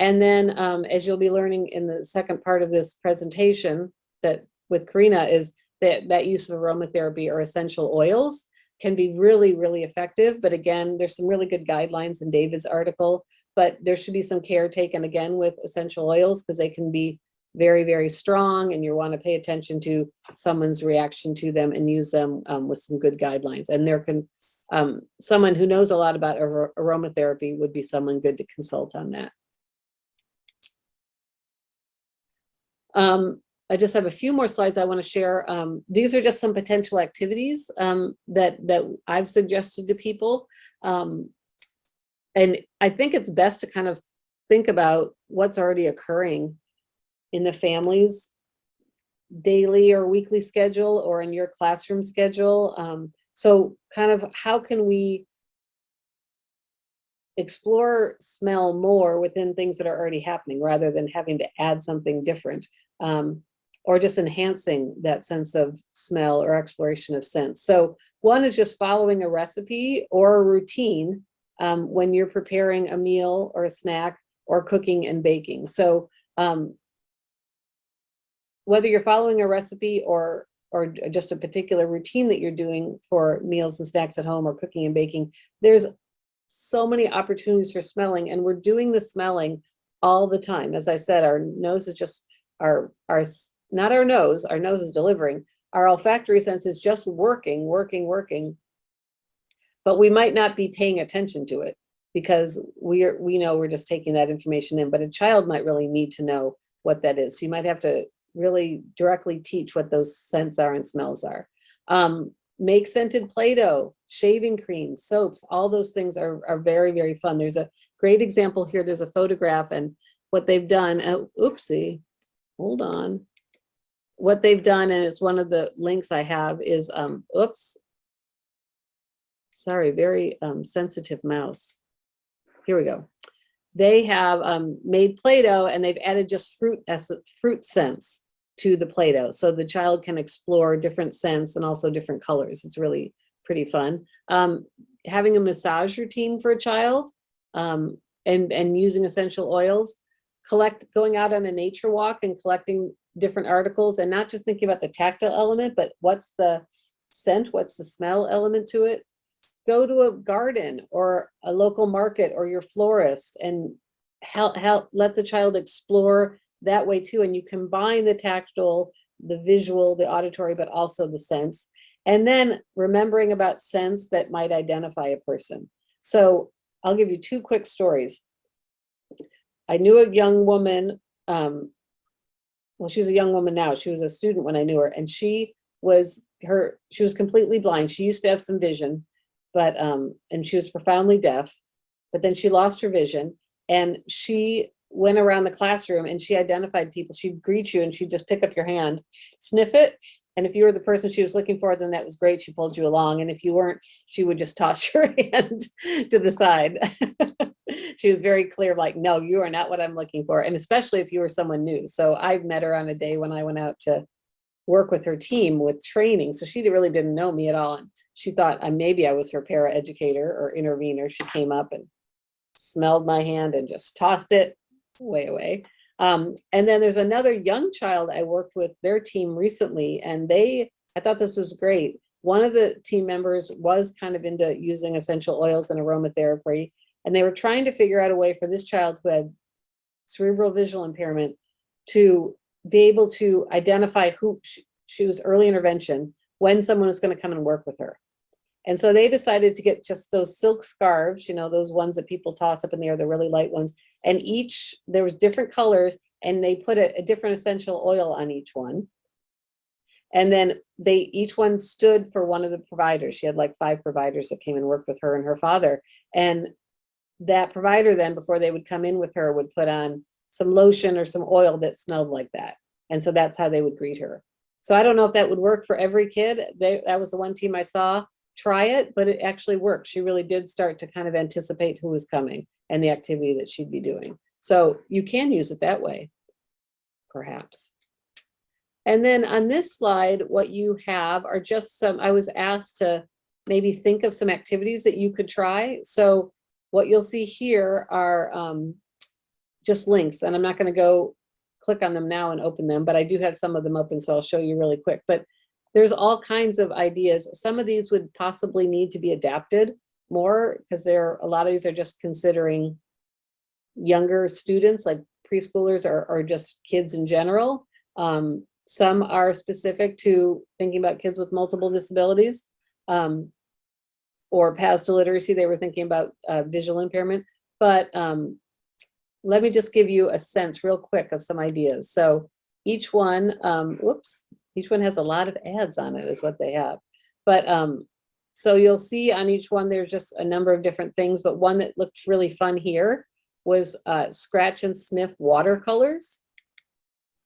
And then as you'll be learning in the second part of this presentation that with Karina is that use of aromatherapy or essential oils can be really, really effective. But again, there's some really good guidelines in David's article, but there should be some care taken again with essential oils because they can be very, very strong, and you want to pay attention to someone's reaction to them and use them with some good guidelines. And there can, someone who knows a lot about aromatherapy would be someone good to consult on that. I just have a few more slides I want to share. These are just some potential activities that I've suggested to people. And I think it's best to kind of think about what's already occurring in the family's daily or weekly schedule or in your classroom schedule. So kind of how can we explore smell more within things that are already happening rather than having to add something different, or just enhancing that sense of smell or exploration of sense. So one is just following a recipe or a routine when you're preparing a meal or a snack or cooking and baking. So whether you're following a recipe or just a particular routine that you're doing for meals and snacks at home or cooking and baking, there's so many opportunities for smelling, and we're doing the smelling all the time. As I said, our nose is just not our nose is delivering. Our olfactory sense is just working, but we might not be paying attention to it because we know we're just taking that information in, but a child might really need to know what that is. So you might have to really directly teach what those scents are and smells are. Make scented Play-Doh, shaving cream, soaps, all those things are very, very fun. There's a great example here. There's a photograph, and what they've done, oopsie, hold on. What they've done, and it's one of the links I have, is, oops, sorry, very sensitive mouse. Here we go. They have made Play-Doh, and they've added just fruit scents to the Play-Doh, so the child can explore different scents and also different colors. It's really pretty fun. Having a massage routine for a child, and using essential oils, going out on a nature walk and collecting different articles, and not just thinking about the tactile element, but what's the scent, what's the smell element to it. Go to a garden or a local market or your florist and help let the child explore that way too. And you combine the tactile, the visual, the auditory, but also the sense. And then remembering about scents that might identify a person. So I'll give you two quick stories. I knew a young woman, well, she's a young woman now. She was a student when I knew her, and she was completely blind. She used to have some vision, but and she was profoundly deaf, but then she lost her vision, and she went around the classroom and she identified people. She'd greet you and she'd just pick up your hand, sniff it, and if you were the person she was looking for, then that was great. She pulled you along, and if you weren't, she would just toss your hand to the side. She was very clear, like, no, you are not what I'm looking for, and especially if you were someone new. So I've met her on a day when I went out to work with her team with training. So she really didn't know me at all. And she thought maybe I was her paraeducator or intervener. She came up and smelled my hand and just tossed it way away. And then there's another young child I worked with their team recently, and I thought this was great. One of the team members was kind of into using essential oils and aromatherapy, and they were trying to figure out a way for this child who had cerebral visual impairment to be able to identify who she was early intervention when someone was going to come and work with her. And so they decided to get just those silk scarves, those ones that people toss up in the air, the really light ones. And there was different colors, and they put a different essential oil on each one. And then each one stood for one of the providers. She had like 5 providers that came and worked with her and her father. And that provider then, before they would come in with her, would put on some lotion or some oil that smelled like that. And so that's how they would greet her. So I don't know if that would work for every kid. That was the one team I saw try it, but it actually worked. She really did start to kind of anticipate who was coming and the activity that she'd be doing. So you can use it that way, perhaps. And then on this slide, what you have are just I was asked to maybe think of some activities that you could try. So what you'll see here are just links, and I'm not going to go click on them now and open them, but I do have some of them open, so I'll show you really quick. But there's all kinds of ideas. Some of these would possibly need to be adapted more, because a lot of these are just considering younger students, like preschoolers or just kids in general. Some are specific to thinking about kids with multiple disabilities, or paths to literacy. They were thinking about visual impairment. But let me just give you a sense real quick of some ideas. So each one, each one has a lot of ads on it, is what they have. But so you'll see on each one, there's just a number of different things, but one that looked really fun here was scratch and sniff watercolors.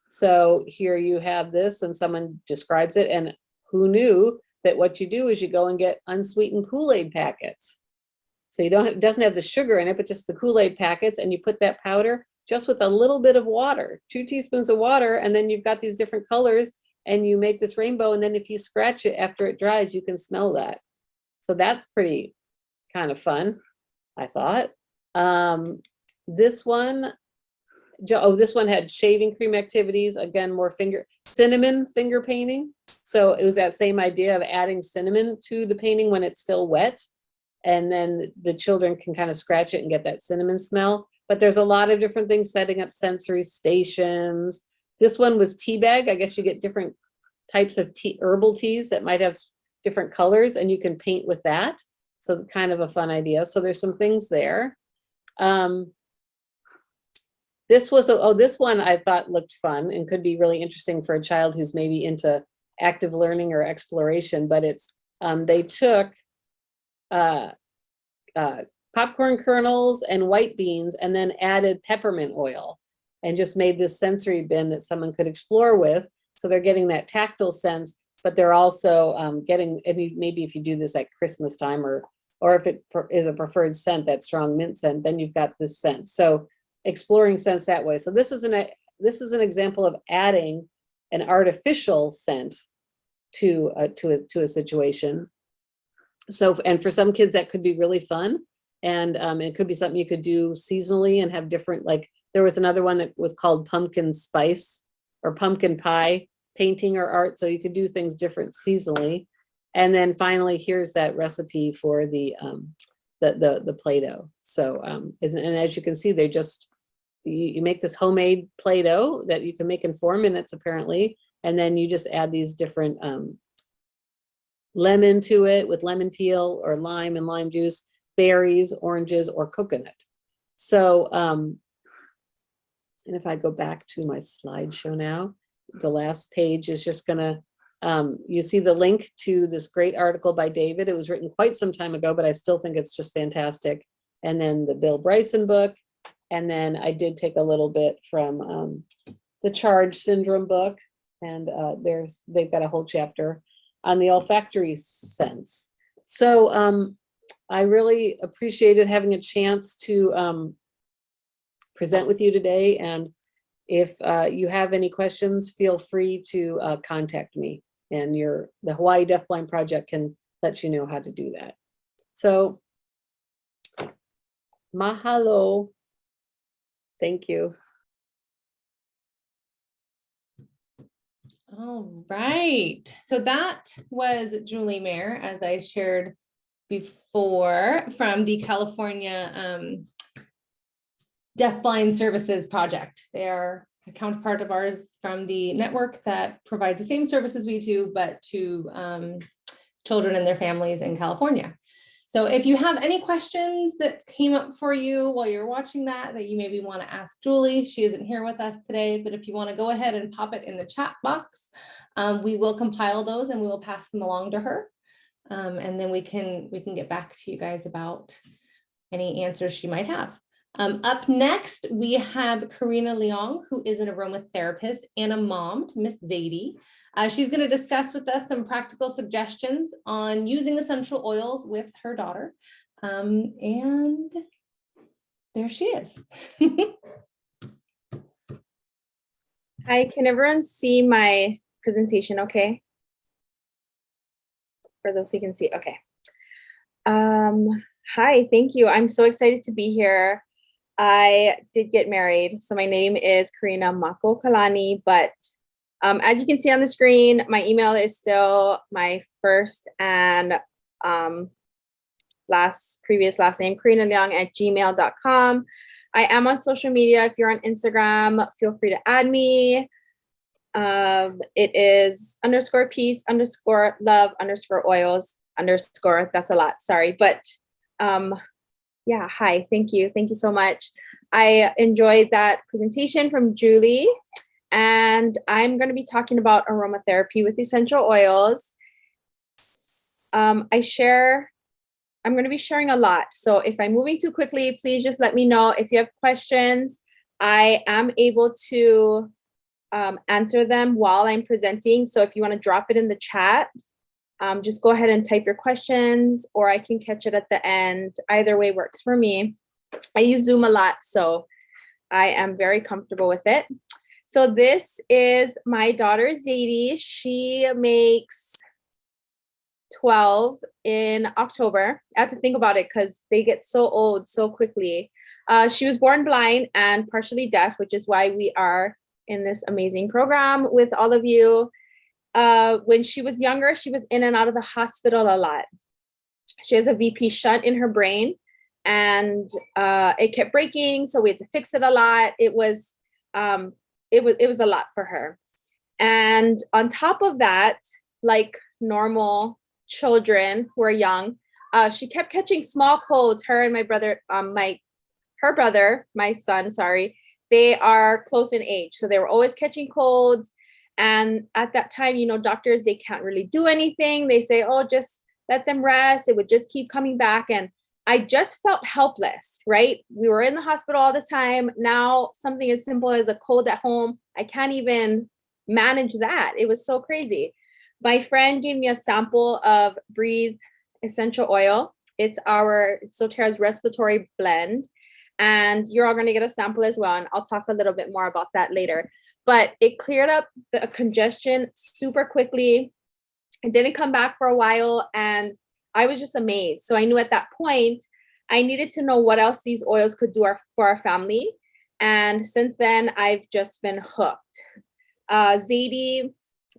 So here you have this, and someone describes it, and who knew that what you do is you go and get unsweetened Kool-Aid packets. So it doesn't have the sugar in it, but just the Kool-Aid packets, and you put that powder just with a little bit of water, 2 teaspoons of water, and then you've got these different colors, and you make this rainbow, and then if you scratch it after it dries, you can smell that. So that's pretty kind of fun. I thought. This one, this one had shaving cream activities, again, more cinnamon finger painting. So it was that same idea of adding cinnamon to the painting when it's still wet. And then the children can kind of scratch it and get that cinnamon smell. But there's a lot of different things, setting up sensory stations. This one was tea bag. I guess you get different types of herbal teas that might have different colors, and you can paint with that. So kind of a fun idea. So there's some things there. This one I thought looked fun and could be really interesting for a child who's maybe into active learning or exploration, but it's, they took popcorn kernels and white beans and then added peppermint oil and just made this sensory bin that someone could explore with. So they're getting that tactile sense, but they're also getting, maybe if you do this at Christmas time or if it is a preferred scent, that strong mint scent, then you've got this scent. So exploring scents that way. So this is an example of adding an artificial scent to a situation. So, and for some kids that could be really fun, and it could be something you could do seasonally and have different, like there was another one that was called pumpkin spice or pumpkin pie painting or art. So you could do things different seasonally. And then finally, here's that recipe for the Play-Doh. So, and as you can see, they just, you make this homemade Play-Doh that you can make in 4 minutes apparently. And then you just add these different lemon to it with lemon peel or lime and lime juice, berries, oranges, or coconut. So, and if I go back to my slideshow now, the last page is just gonna, you see the link to this great article by David. It was written quite some time ago, but I still think it's just fantastic. And then the Bill Bryson book. And then I did take a little bit from the Charge Syndrome book. And they've got a whole chapter on the olfactory sense. So I really appreciated having a chance to present with you today. And if you have any questions, feel free to contact me, and the Hawaii Deafblind Project can let you know how to do that. So mahalo. Thank you. All right. So that was Julie Mayer, as I shared before, from the California Deafblind Services Project. They are a counterpart of ours from the network that provides the same services we do, but to children and their families in California. So if you have any questions that came up for you while you're watching that you maybe want to ask Julie, she isn't here with us today, but if you want to go ahead and pop it in the chat box, we will compile those and we will pass them along to her. And then we can get back to you guys about any answers she might have. Up next, we have Karina Leong, who is an aromatherapist and a mom to Miss Zadie. She's going to discuss with us some practical suggestions on using essential oils with her daughter. And there she is. Hi, can everyone see my presentation okay? For those who can see, okay. Hi, thank you. I'm so excited to be here. I did get married. So my name is Karina Mako Kalani, but as you can see on the screen, my email is still my first and previous last name, KarinaLeong@gmail.com. I am on social media. If you're on Instagram, feel free to add me. It is _peace_love_oils_. That's a lot, sorry. But yeah, hi, thank you. Thank you so much. I enjoyed that presentation from Julie, and I'm going to be talking about aromatherapy with essential oils. I'm going to be sharing a lot. So if I'm moving too quickly, please just let me know. If you have questions, I am able to answer them while I'm presenting. So if you want to drop it in the chat, just go ahead and type your questions, or I can catch it at the end. Either way works for me. I use Zoom a lot, so I am very comfortable with it. So this is my daughter, Zadie. She makes 12 in October. I had to think about it because they get so old so quickly. She was born blind and partially deaf, which is why we are in this amazing program with all of you. When she was younger, she was in and out of the hospital a lot. She has a VP shunt in her brain, and it kept breaking, so we had to fix it a lot. It was a lot for her. And on top of that, like normal children who are young, she kept catching small colds. Her and my brother, her brother, my son, sorry, they are close in age, so they were always catching colds. And at that time, you know, doctors, they can't really do anything. They say, oh, just let them rest. It would just keep coming back. And I just felt helpless, right? We were in the hospital all the time. Now something as simple as a cold at home, I can't even manage that. It was so crazy. My friend gave me a sample of Breathe essential oil. It's doTERRA's respiratory blend. And you're all going to get a sample as well. And I'll talk a little bit more about that later. But it cleared up the congestion super quickly. It didn't come back for a while. And I was just amazed. So I knew at that point, I needed to know what else these oils could do for our family. And since then, I've just been hooked. Zadie,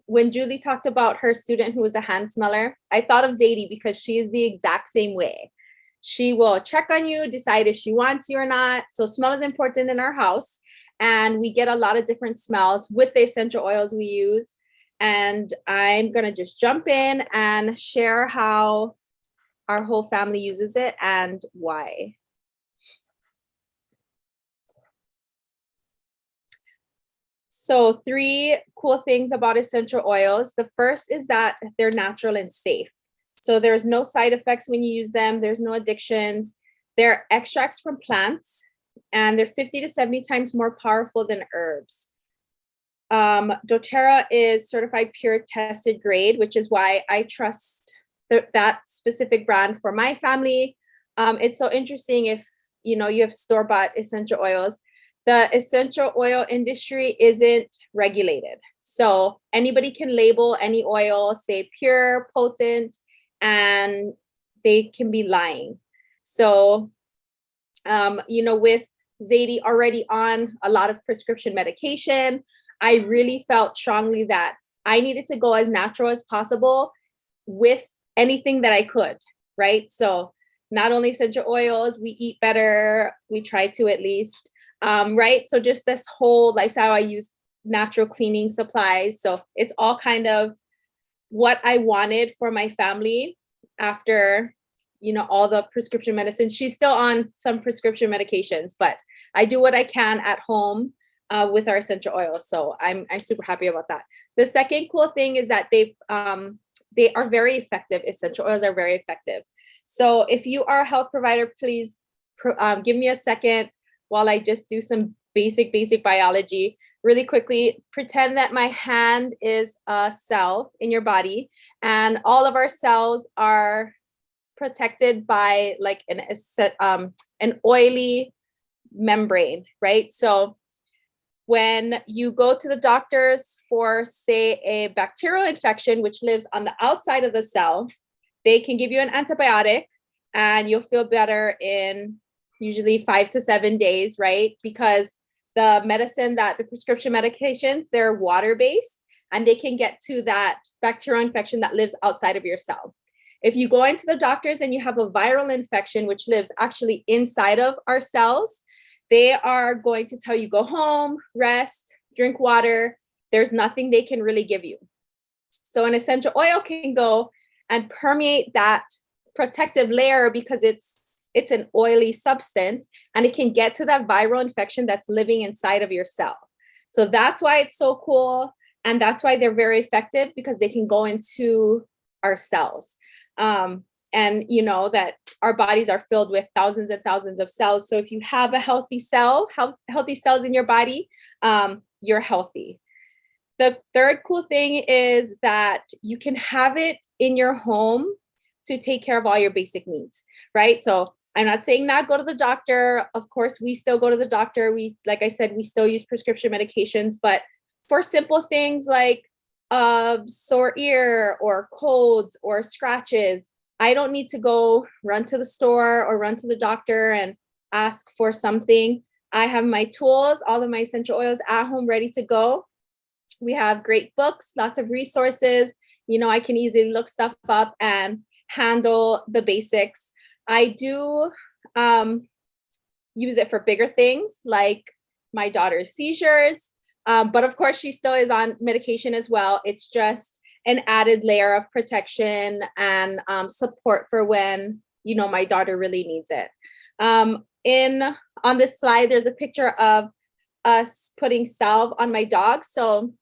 when Julie talked about her student who was a hand smeller, I thought of Zadie because she is the exact same way. She will check on you, decide if she wants you or not. So smell is important in our house. And we get a lot of different smells with the essential oils we use. And I'm going to just jump in and share how our whole family uses it and why. So 3 cool things about essential oils. The first is that they're natural and safe. So there's no side effects when you use them. There's no addictions. They're extracts from plants, and they're 50 to 70 times more powerful than herbs. doTERRA is certified pure tested grade, which is why I trust that specific brand for my family. It's so interesting if you have store-bought essential oils. The essential oil industry isn't regulated. So anybody can label any oil, say pure, potent, and they can be lying. So, with Zadie already on a lot of prescription medication, I really felt strongly that I needed to go as natural as possible with anything that I could, right? So not only essential oils, we eat better, we try to at least, right? So just this whole lifestyle, I use natural cleaning supplies. So it's all kind of what I wanted for my family after, all the prescription medicine. She's still on some prescription medications, but I do what I can at home with our essential oils. So I'm super happy about that. The second cool thing is that they are very effective. Essential oils are very effective. So if you are a health provider, please give me a second while I just do some basic biology. Really quickly, pretend that my hand is a cell in your body, and all of our cells are protected by like an oily membrane, right? So when you go to the doctors for, say, a bacterial infection, which lives on the outside of the cell, they can give you an antibiotic and you'll feel better in usually 5 to 7 days, right? Because the prescription medications, they're water-based and they can get to that bacterial infection that lives outside of your cell. If you go into the doctors and you have a viral infection, which lives actually inside of our cells, they are going to tell you, go home, rest, drink water. There's nothing they can really give you. So an essential oil can go and permeate that protective layer because it's an oily substance, and it can get to that viral infection that's living inside of your cell. So that's why it's so cool. And that's why they're very effective, because they can go into our cells. And that our bodies are filled with thousands and thousands of cells. So if you have a healthy cells in your body, you're healthy. The third cool thing is that you can have it in your home to take care of all your basic needs, right? So I'm not saying not go to the doctor. Of course, we still go to the doctor. Like I said, we still use prescription medications, but for simple things like sore ear or colds or scratches, I don't need to go run to the store or run to the doctor and ask for something. I have my tools, all of my essential oils at home ready to go. We have great books, lots of resources. You know, I can easily look stuff up and handle the basics. I do use it for bigger things like my daughter's seizures. But of course, she still is on medication as well. It's just an added layer of protection and support for when, you know, my daughter really needs it. On this slide, there's a picture of us putting salve on my dog. So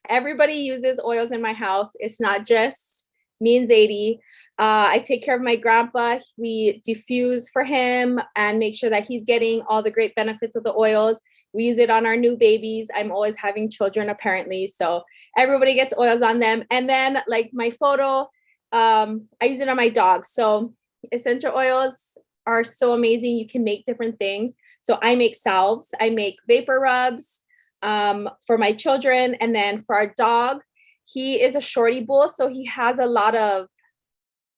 everybody uses oils in my house. It's not just me and Zadie. I take care of my grandpa. We diffuse for him and make sure that he's getting all the great benefits of the oils. We use it on our new babies. I'm always having children apparently. So everybody gets oils on them. And then like my photo, I use it on my dog. So essential oils are so amazing. You can make different things. So I make salves, I make vapor rubs for my children. And then for our dog, he is a shorty bull. So he has a lot of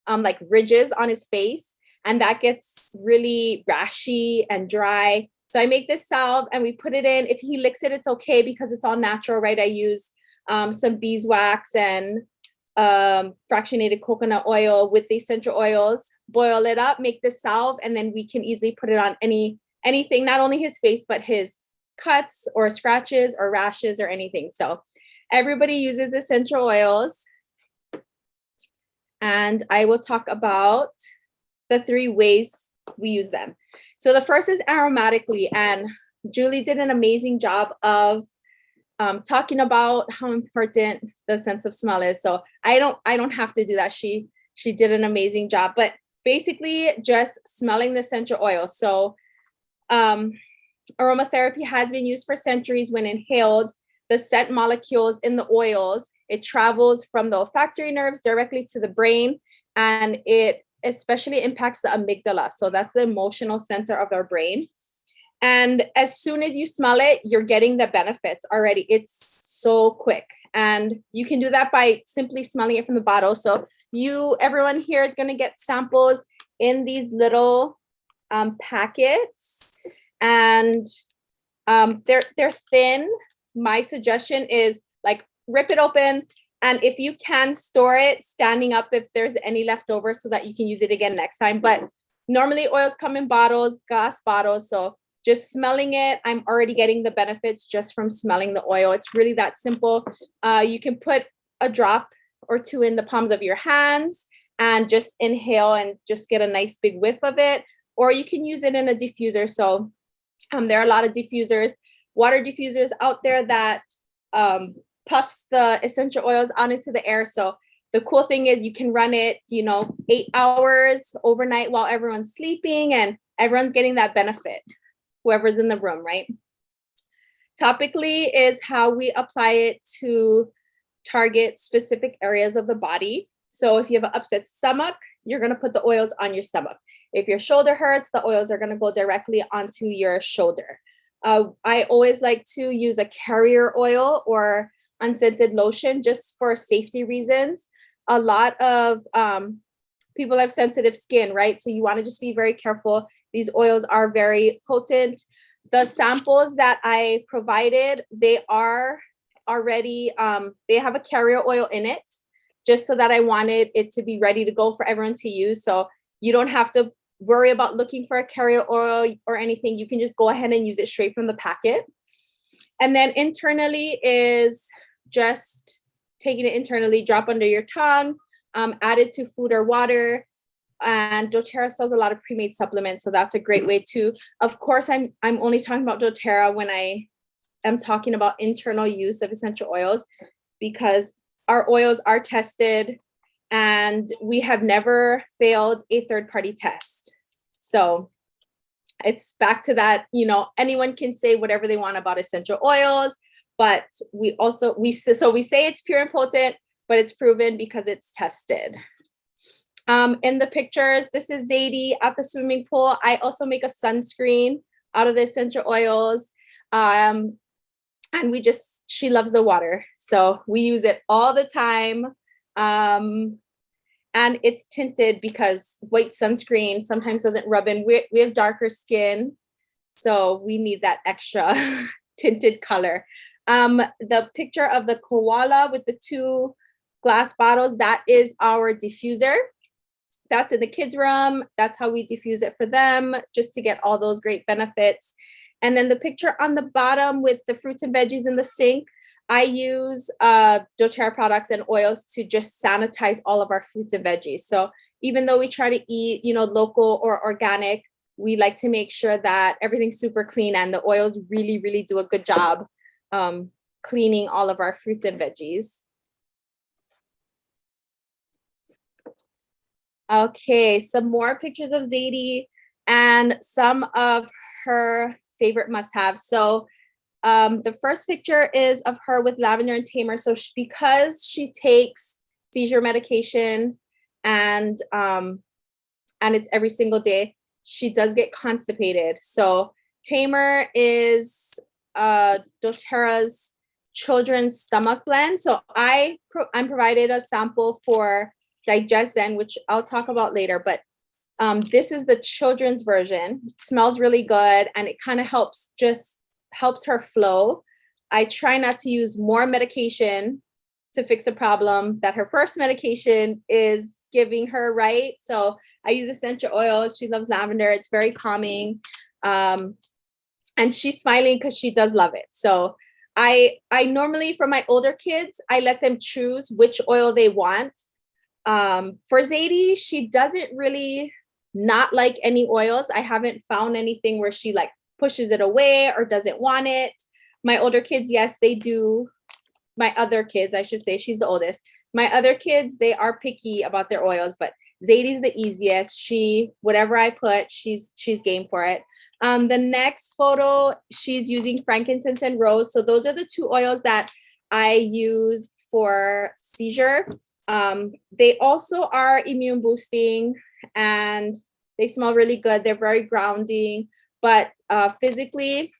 like ridges on his face, and that gets really rashy and dry. So I make this salve and we put it in. If he licks it, it's okay because it's all natural, right? I use some beeswax and fractionated coconut oil with the essential oils, boil it up, make the salve, and then we can easily put it on anything, not only his face, but his cuts or scratches or rashes or anything. So everybody uses essential oils. And I will talk about the 3 ways we use them. So the first is aromatically, and Julie did an amazing job of talking about how important the sense of smell is. So I don't have to do that. She did an amazing job, but basically just smelling the essential oil. So aromatherapy has been used for centuries. When inhaled, the scent molecules in the oils, it travels from the olfactory nerves directly to the brain, and it especially impacts the amygdala. So that's the emotional center of our brain. And as soon as you smell it, you're getting the benefits already. It's so quick. And you can do that by simply smelling it from the bottle. So everyone here is going to get samples in these little packets, and they're thin. My suggestion is like rip it open, and if you can, store it standing up if there's any left over so that you can use it again next time. But normally oils come in bottles, glass bottles. So just smelling it, I'm already getting the benefits just from smelling the oil. It's really that simple. You can put a drop or 2 in the palms of your hands and just inhale and just get a nice big whiff of it. Or you can use it in a diffuser. So there are a lot of diffusers, water diffusers out there that puffs the essential oils out into the air. So the cool thing is you can run it, 8 hours overnight while everyone's sleeping, and everyone's getting that benefit, whoever's in the room, right? Topically is how we apply it to target specific areas of the body. So if you have an upset stomach, you're going to put the oils on your stomach. If your shoulder hurts, the oils are going to go directly onto your shoulder. I always like to use a carrier oil or unscented lotion just for safety reasons. A lot of people have sensitive skin, right? So you want to just be very careful. These oils are very potent. The samples that I provided, they are already, they have a carrier oil in it, just so that I wanted it to be ready to go for everyone to use. So you don't have to worry about looking for a carrier oil or anything. You can just go ahead and use it straight from the packet. And then internally is just taking it internally, drop under your tongue, add it to food or water. And doTERRA sells a lot of pre-made supplements, so that's a great way too. Of course, I'm only talking about doTERRA when I am talking about internal use of essential oils, because our oils are tested and we have never failed a third-party test. So it's back to that, anyone can say whatever they want about essential oils, but we say it's pure and potent, but it's proven because it's tested. In the pictures, this is Zadie at the swimming pool. I also make a sunscreen out of the essential oils. And we just she loves the water. So we use it all the time. And it's tinted because white sunscreen sometimes doesn't rub in. We have darker skin, so we need that extra tinted color. The picture of the koala with the 2 glass bottles, that is our diffuser. That's in the kids' room. That's how we diffuse it for them, just to get all those great benefits. And then the picture on the bottom with the fruits and veggies in the sink, I use doTERRA products and oils to just sanitize all of our fruits and veggies. So even though we try to eat, local or organic, we like to make sure that everything's super clean, and the oils really, really do a good job cleaning all of our fruits and veggies. Okay, some more pictures of Zadie and some of her favorite must-haves. So the first picture is of her with Lavender and Tamer. So because she takes seizure medication and it's every single day, she does get constipated. So Tamer is doTERRA's children's stomach blend. So I'm provided a sample for DigestZen, which I'll talk about later, but this is the children's version. It smells really good, and it kind of helps her flow. I try not to use more medication to fix a problem that her first medication is giving her, right? So I use essential oils. She loves lavender. It's very calming. And she's smiling because she does love it. So I normally, for my older kids, I let them choose which oil they want. For Zadie, she doesn't really not like any oils. I haven't found anything where she like pushes it away or doesn't want it. My older kids, yes, they do. My other kids, I should say, she's the oldest. My other kids, they are picky about their oils, but Zadie's the easiest. Whatever I put, she's game for it. The next photo, she's using frankincense and rose. So those are the 2 oils that I use for seizure. They also are immune boosting, and they smell really good. They're very grounding, but physically,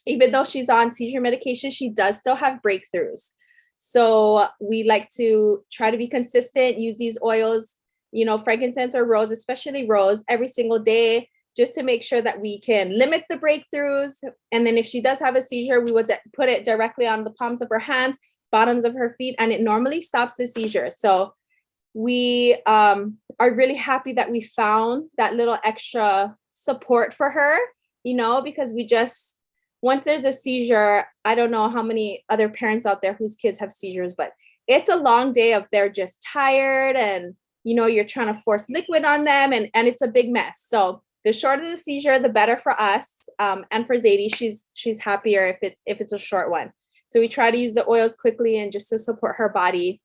even though she's on seizure medication, she does still have breakthroughs. So we like to try to be consistent, use these oils, frankincense or rose, especially rose, every single day, just to make sure that we can limit the breakthroughs. And then if she does have a seizure, we would put it directly on the palms of her hands, bottoms of her feet, and it normally stops the seizure. So we are really happy that we found that little extra support for her, because once there's a seizure, I don't know how many other parents out there whose kids have seizures, but it's a long day of they're just tired, and you're trying to force liquid on them, and it's a big mess. So the shorter the seizure, the better for us. And for Zadie, she's happier if it's a short one. So we try to use the oils quickly and just to support her body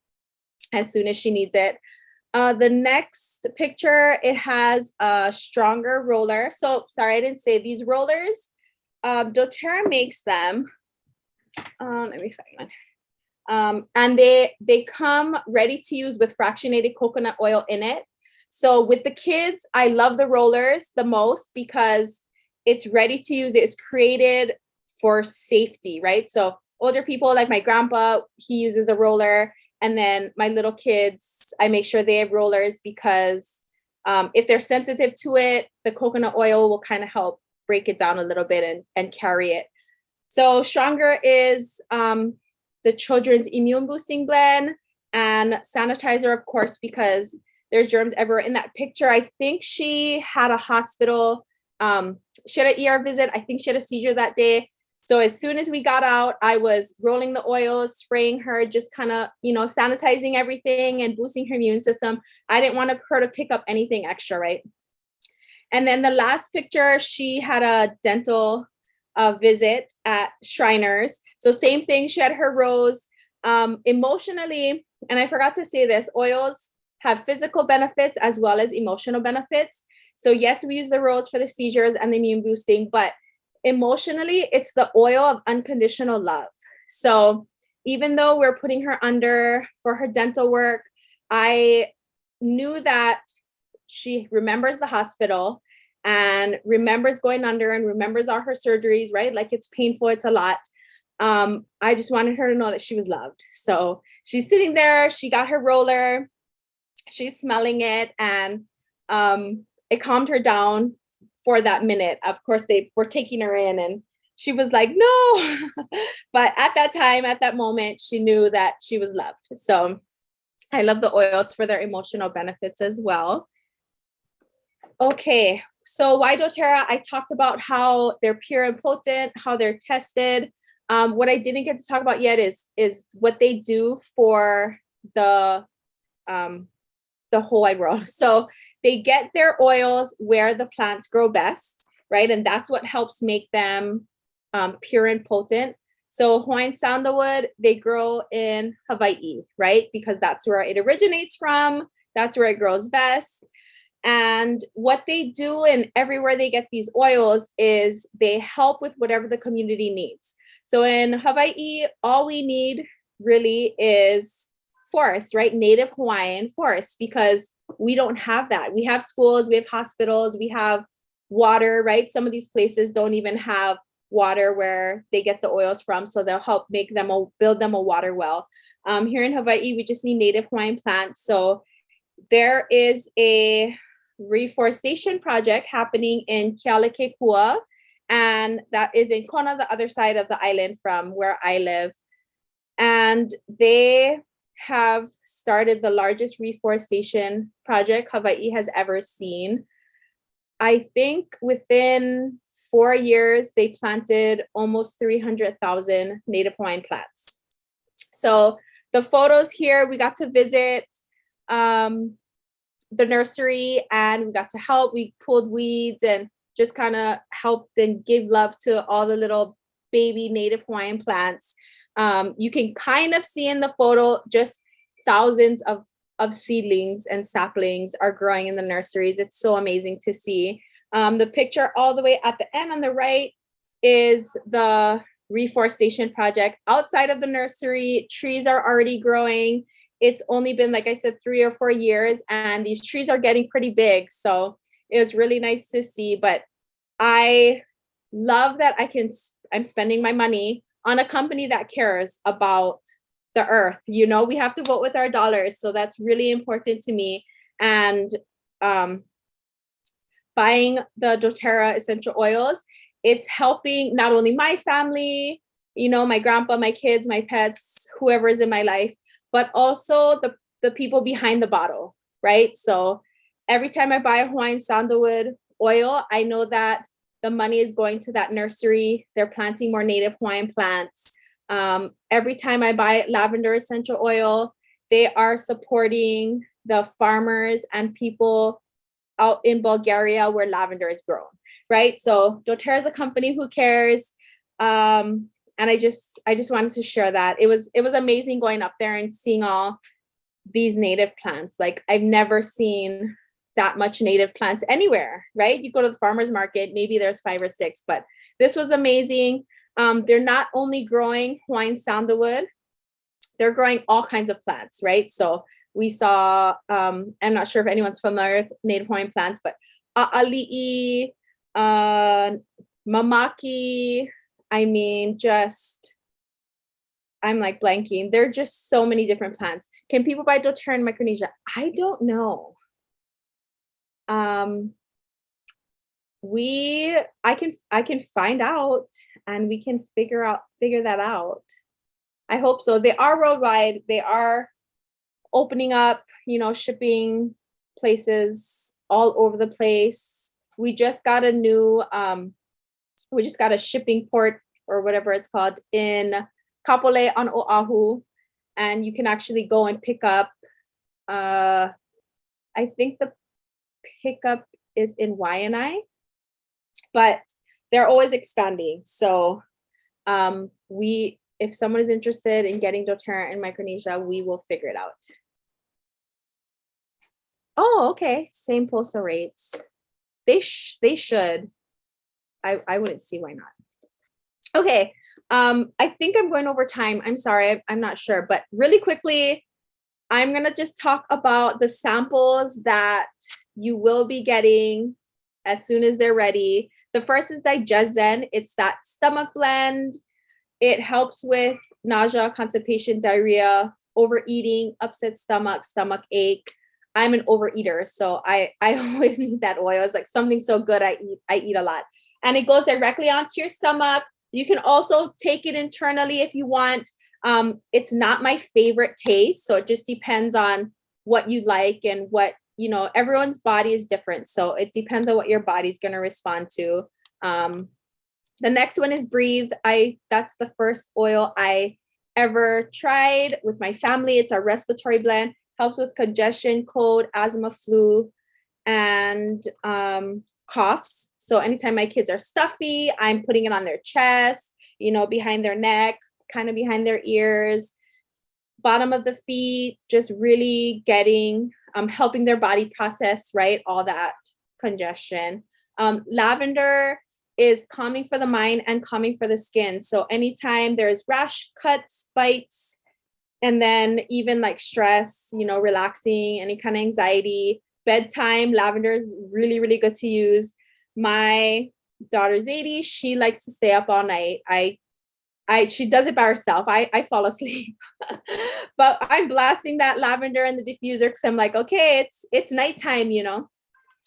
as soon as she needs it. The next picture, it has a stronger roller. So sorry, I didn't say these rollers. doTERRA makes them. Let me find one. And they come ready to use with fractionated coconut oil in it. So with the kids, I love the rollers the most because it's ready to use. It's created for safety, right? So older people like my grandpa, he uses a roller. And then my little kids, I make sure they have rollers because if they're sensitive to it, the coconut oil will kind of help break it down a little bit and carry it. So Stronger is the children's immune boosting blend and sanitizer, of course, because there's germs everywhere. In that picture, I think she had a hospital, she had an ER visit. I think she had a seizure that day. So as soon as we got out, I was rolling the oils, spraying her, just kind of, sanitizing everything and boosting her immune system. I didn't want her to pick up anything extra, right? And then the last picture, she had a dental visit at Shriners. So same thing, she had her rose. Emotionally, and I forgot to say this, oils have physical benefits as well as emotional benefits. So yes, we use the rose for the seizures and the immune boosting, but emotionally, it's the oil of unconditional love. So even though we're putting her under for her dental work, I knew that she remembers the hospital and remembers going under and remembers all her surgeries, right? Like it's painful, it's a lot. I just wanted her to know that she was loved. So she's sitting there, she got her roller, she's smelling it, and it calmed her down for that minute. Of course, they were taking her in and she was like, no. But at that time, at that moment, she knew that she was loved. So I love the oils for their emotional benefits as well. Okay, so why doTERRA? I talked about how they're pure and potent, how they're tested. What I didn't get to talk about yet is what they do for the whole wide world. So they get their oils where the plants grow best, right? And that's what helps make them pure and potent. So Hawaiian sandalwood, they grow in Hawaii, right? Because that's where it originates from. That's where it grows best. And what they do and everywhere they get these oils is they help with whatever the community needs. So in Hawaii, all we need really is forest, right? Native Hawaiian forest, because we don't have that. We have schools, we have hospitals, we have water, right? Some of these places don't even have water where they get the oils from. So they'll help make them, build them a water well. Here in Hawaii, we just need native Hawaiian plants. So there is a reforestation project happening in Kealakekua, and that is in Kona, the other side of the island from where I live. And they have started the largest reforestation project Hawaii has ever seen. I think within 4 years, they planted almost 300,000 native Hawaiian plants. So the photos here, we got to visit the nursery and we got to help. We pulled weeds and just kind of helped and give love to all the little baby native Hawaiian plants. You can kind of see in the photo just thousands of seedlings and saplings are growing in the nurseries. It's so amazing to see. The picture all the way at the end on the right is the reforestation project. Outside of the nursery, trees are already growing. It's only been, like I said, 3 or 4 years, and these trees are getting pretty big. So it was really nice to see. But I love that I'm spending my money on a company that cares about the earth. You know, we have to vote with our dollars. So that's really important to me. And buying the doTERRA essential oils, it's helping not only my family, you know, my grandpa, my kids, my pets, whoever is in my life, but also the people behind the bottle, right? So every time I buy a Hawaiian sandalwood oil, I know that the money is going to that nursery. They're planting more native Hawaiian plants. Every time I buy lavender essential oil, they are supporting the farmers and people out in Bulgaria where lavender is grown, right? So doTERRA is a company who cares. And I just wanted to share that. It was amazing going up there and seeing all these native plants. Like I've never seen that much native plants anywhere, right? You go to the farmer's market, maybe there's 5 or 6, but this was amazing. They're not only growing Hawaiian sandalwood, they're growing all kinds of plants, right? So we saw, I'm not sure if anyone's familiar with native Hawaiian plants, but a'ali'i, mamaki, I mean, I'm like blanking. There are just so many different plants. Can people buy doTERRA in Micronesia? I don't know. I can find out and we can figure that out. I hope so. They are worldwide. They are opening up, you know, shipping places all over the place. We just got a new, we just got a shipping port or whatever it's called in Kapolei on Oahu. And you can actually go and pick up, I think the pickup is in Waianae, but they're always expanding. So if someone is interested in getting doTERRA in Micronesia, we will figure it out. Oh, okay. Same postal rates. They should. I wouldn't see why not. Okay. I think I'm going over time. I'm sorry. I'm not sure, but really quickly, I'm going to just talk about the samples that you will be getting as soon as they're ready. The first is DigestZen. It's that stomach blend. It helps with nausea, constipation, diarrhea, overeating, upset stomach, stomach ache. I'm an overeater, so I always need that oil. It's like something so good, I eat a lot. And it goes directly onto your stomach. You can also take it internally if you want. It's not my favorite taste, so it just depends on what you like and what, you know, everyone's body is different. So it depends on what your body's going to respond to. The next one is Breathe. That's the first oil I ever tried with my family. It's a respiratory blend, helps with congestion, cold, asthma, flu, and coughs. So anytime my kids are stuffy, I'm putting it on their chest, you know, behind their neck, kind of behind their ears, bottom of the feet, just really getting, helping their body process, right, all that congestion. Lavender is calming for the mind and calming for the skin. So anytime there's rash, cuts, bites, and then even like stress, you know, relaxing, any kind of anxiety, bedtime, lavender is really, really good to use. My daughter's 80, she likes to stay up all night. She does it by herself. I fall asleep, but I'm blasting that lavender in the diffuser because I'm like, okay, it's nighttime, you know.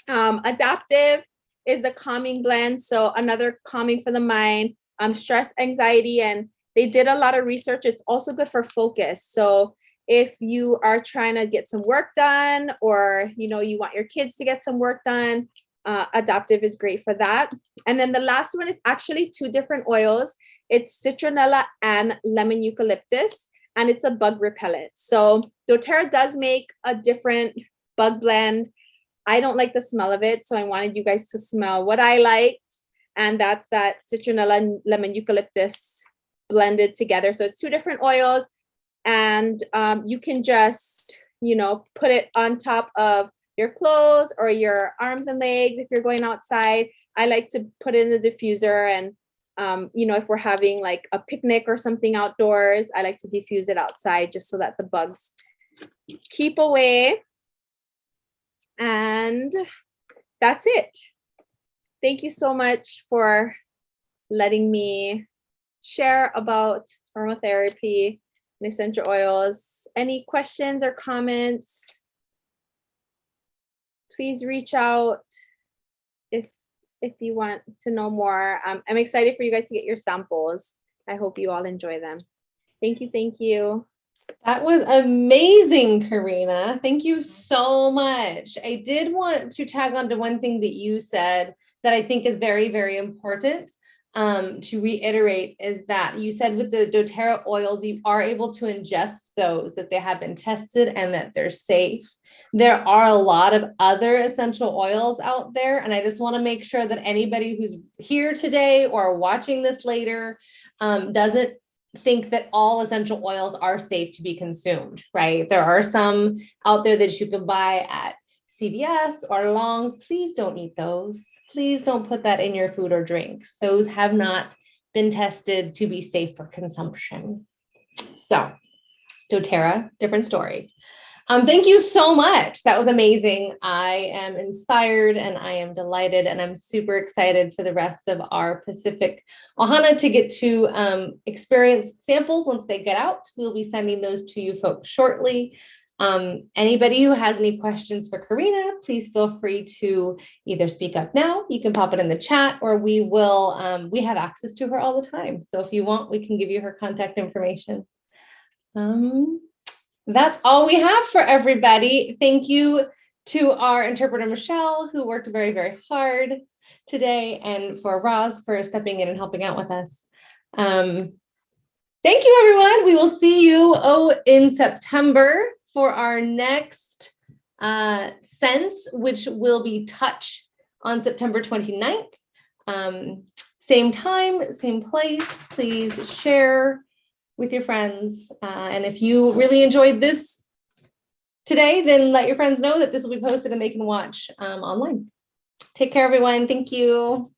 Adaptive is the calming blend. So another calming for the mind, stress, anxiety, and they did a lot of research. It's also good for focus. So if you are trying to get some work done, or, you know, you want your kids to get some work done, Adaptive is great for that. And then the last one is actually two different oils. It's citronella and lemon eucalyptus, and it's a bug repellent. So doTERRA does make a different bug blend. I don't like the smell of it, so I wanted you guys to smell what I liked, and that's that citronella and lemon eucalyptus blended together. So it's two different oils, and you can just, you know, put it on top of your clothes or your arms and legs if you're going outside. I like to put it in the diffuser, and you know, if we're having like a picnic or something outdoors, I like to diffuse it outside just so that the bugs keep away. And that's it. Thank you so much for letting me share about aromatherapy and essential oils. Any questions or comments? Please reach out if you want to know more. I'm excited for you guys to get your samples. I hope you all enjoy them. Thank you. Thank you. That was amazing, Karina. Thank you so much. I did want to tag on to one thing that you said that I think is very, very important to reiterate, is that you said with the doTERRA oils, you are able to ingest those, that they have been tested and that they're safe. There are a lot of other essential oils out there, and I just want to make sure that anybody who's here today or watching this later doesn't think that all essential oils are safe to be consumed, right? There are some out there that you can buy at CVS or Long's. Please don't eat those. Please don't put that in your food or drinks. Those have not been tested to be safe for consumption. So doTERRA, different story. Thank you so much. That was amazing. I am inspired and I am delighted, and I'm super excited for the rest of our Pacific Ohana to get to experience samples once they get out. We'll be sending those to you folks shortly. Anybody who has any questions for Karina, please feel free to either speak up now, you can pop it in the chat, or we will, we have access to her all the time. So if you want, we can give you her contact information. That's all we have for everybody. Thank you to our interpreter, Michelle, who worked very, very hard today, and for Roz for stepping in and helping out with us. Thank you, everyone. We will see you in September for our next Sense, which will be Touch on September 29th. Same time, same place. Please share with your friends. And if you really enjoyed this today, then let your friends know that this will be posted and they can watch online. Take care, everyone. Thank you.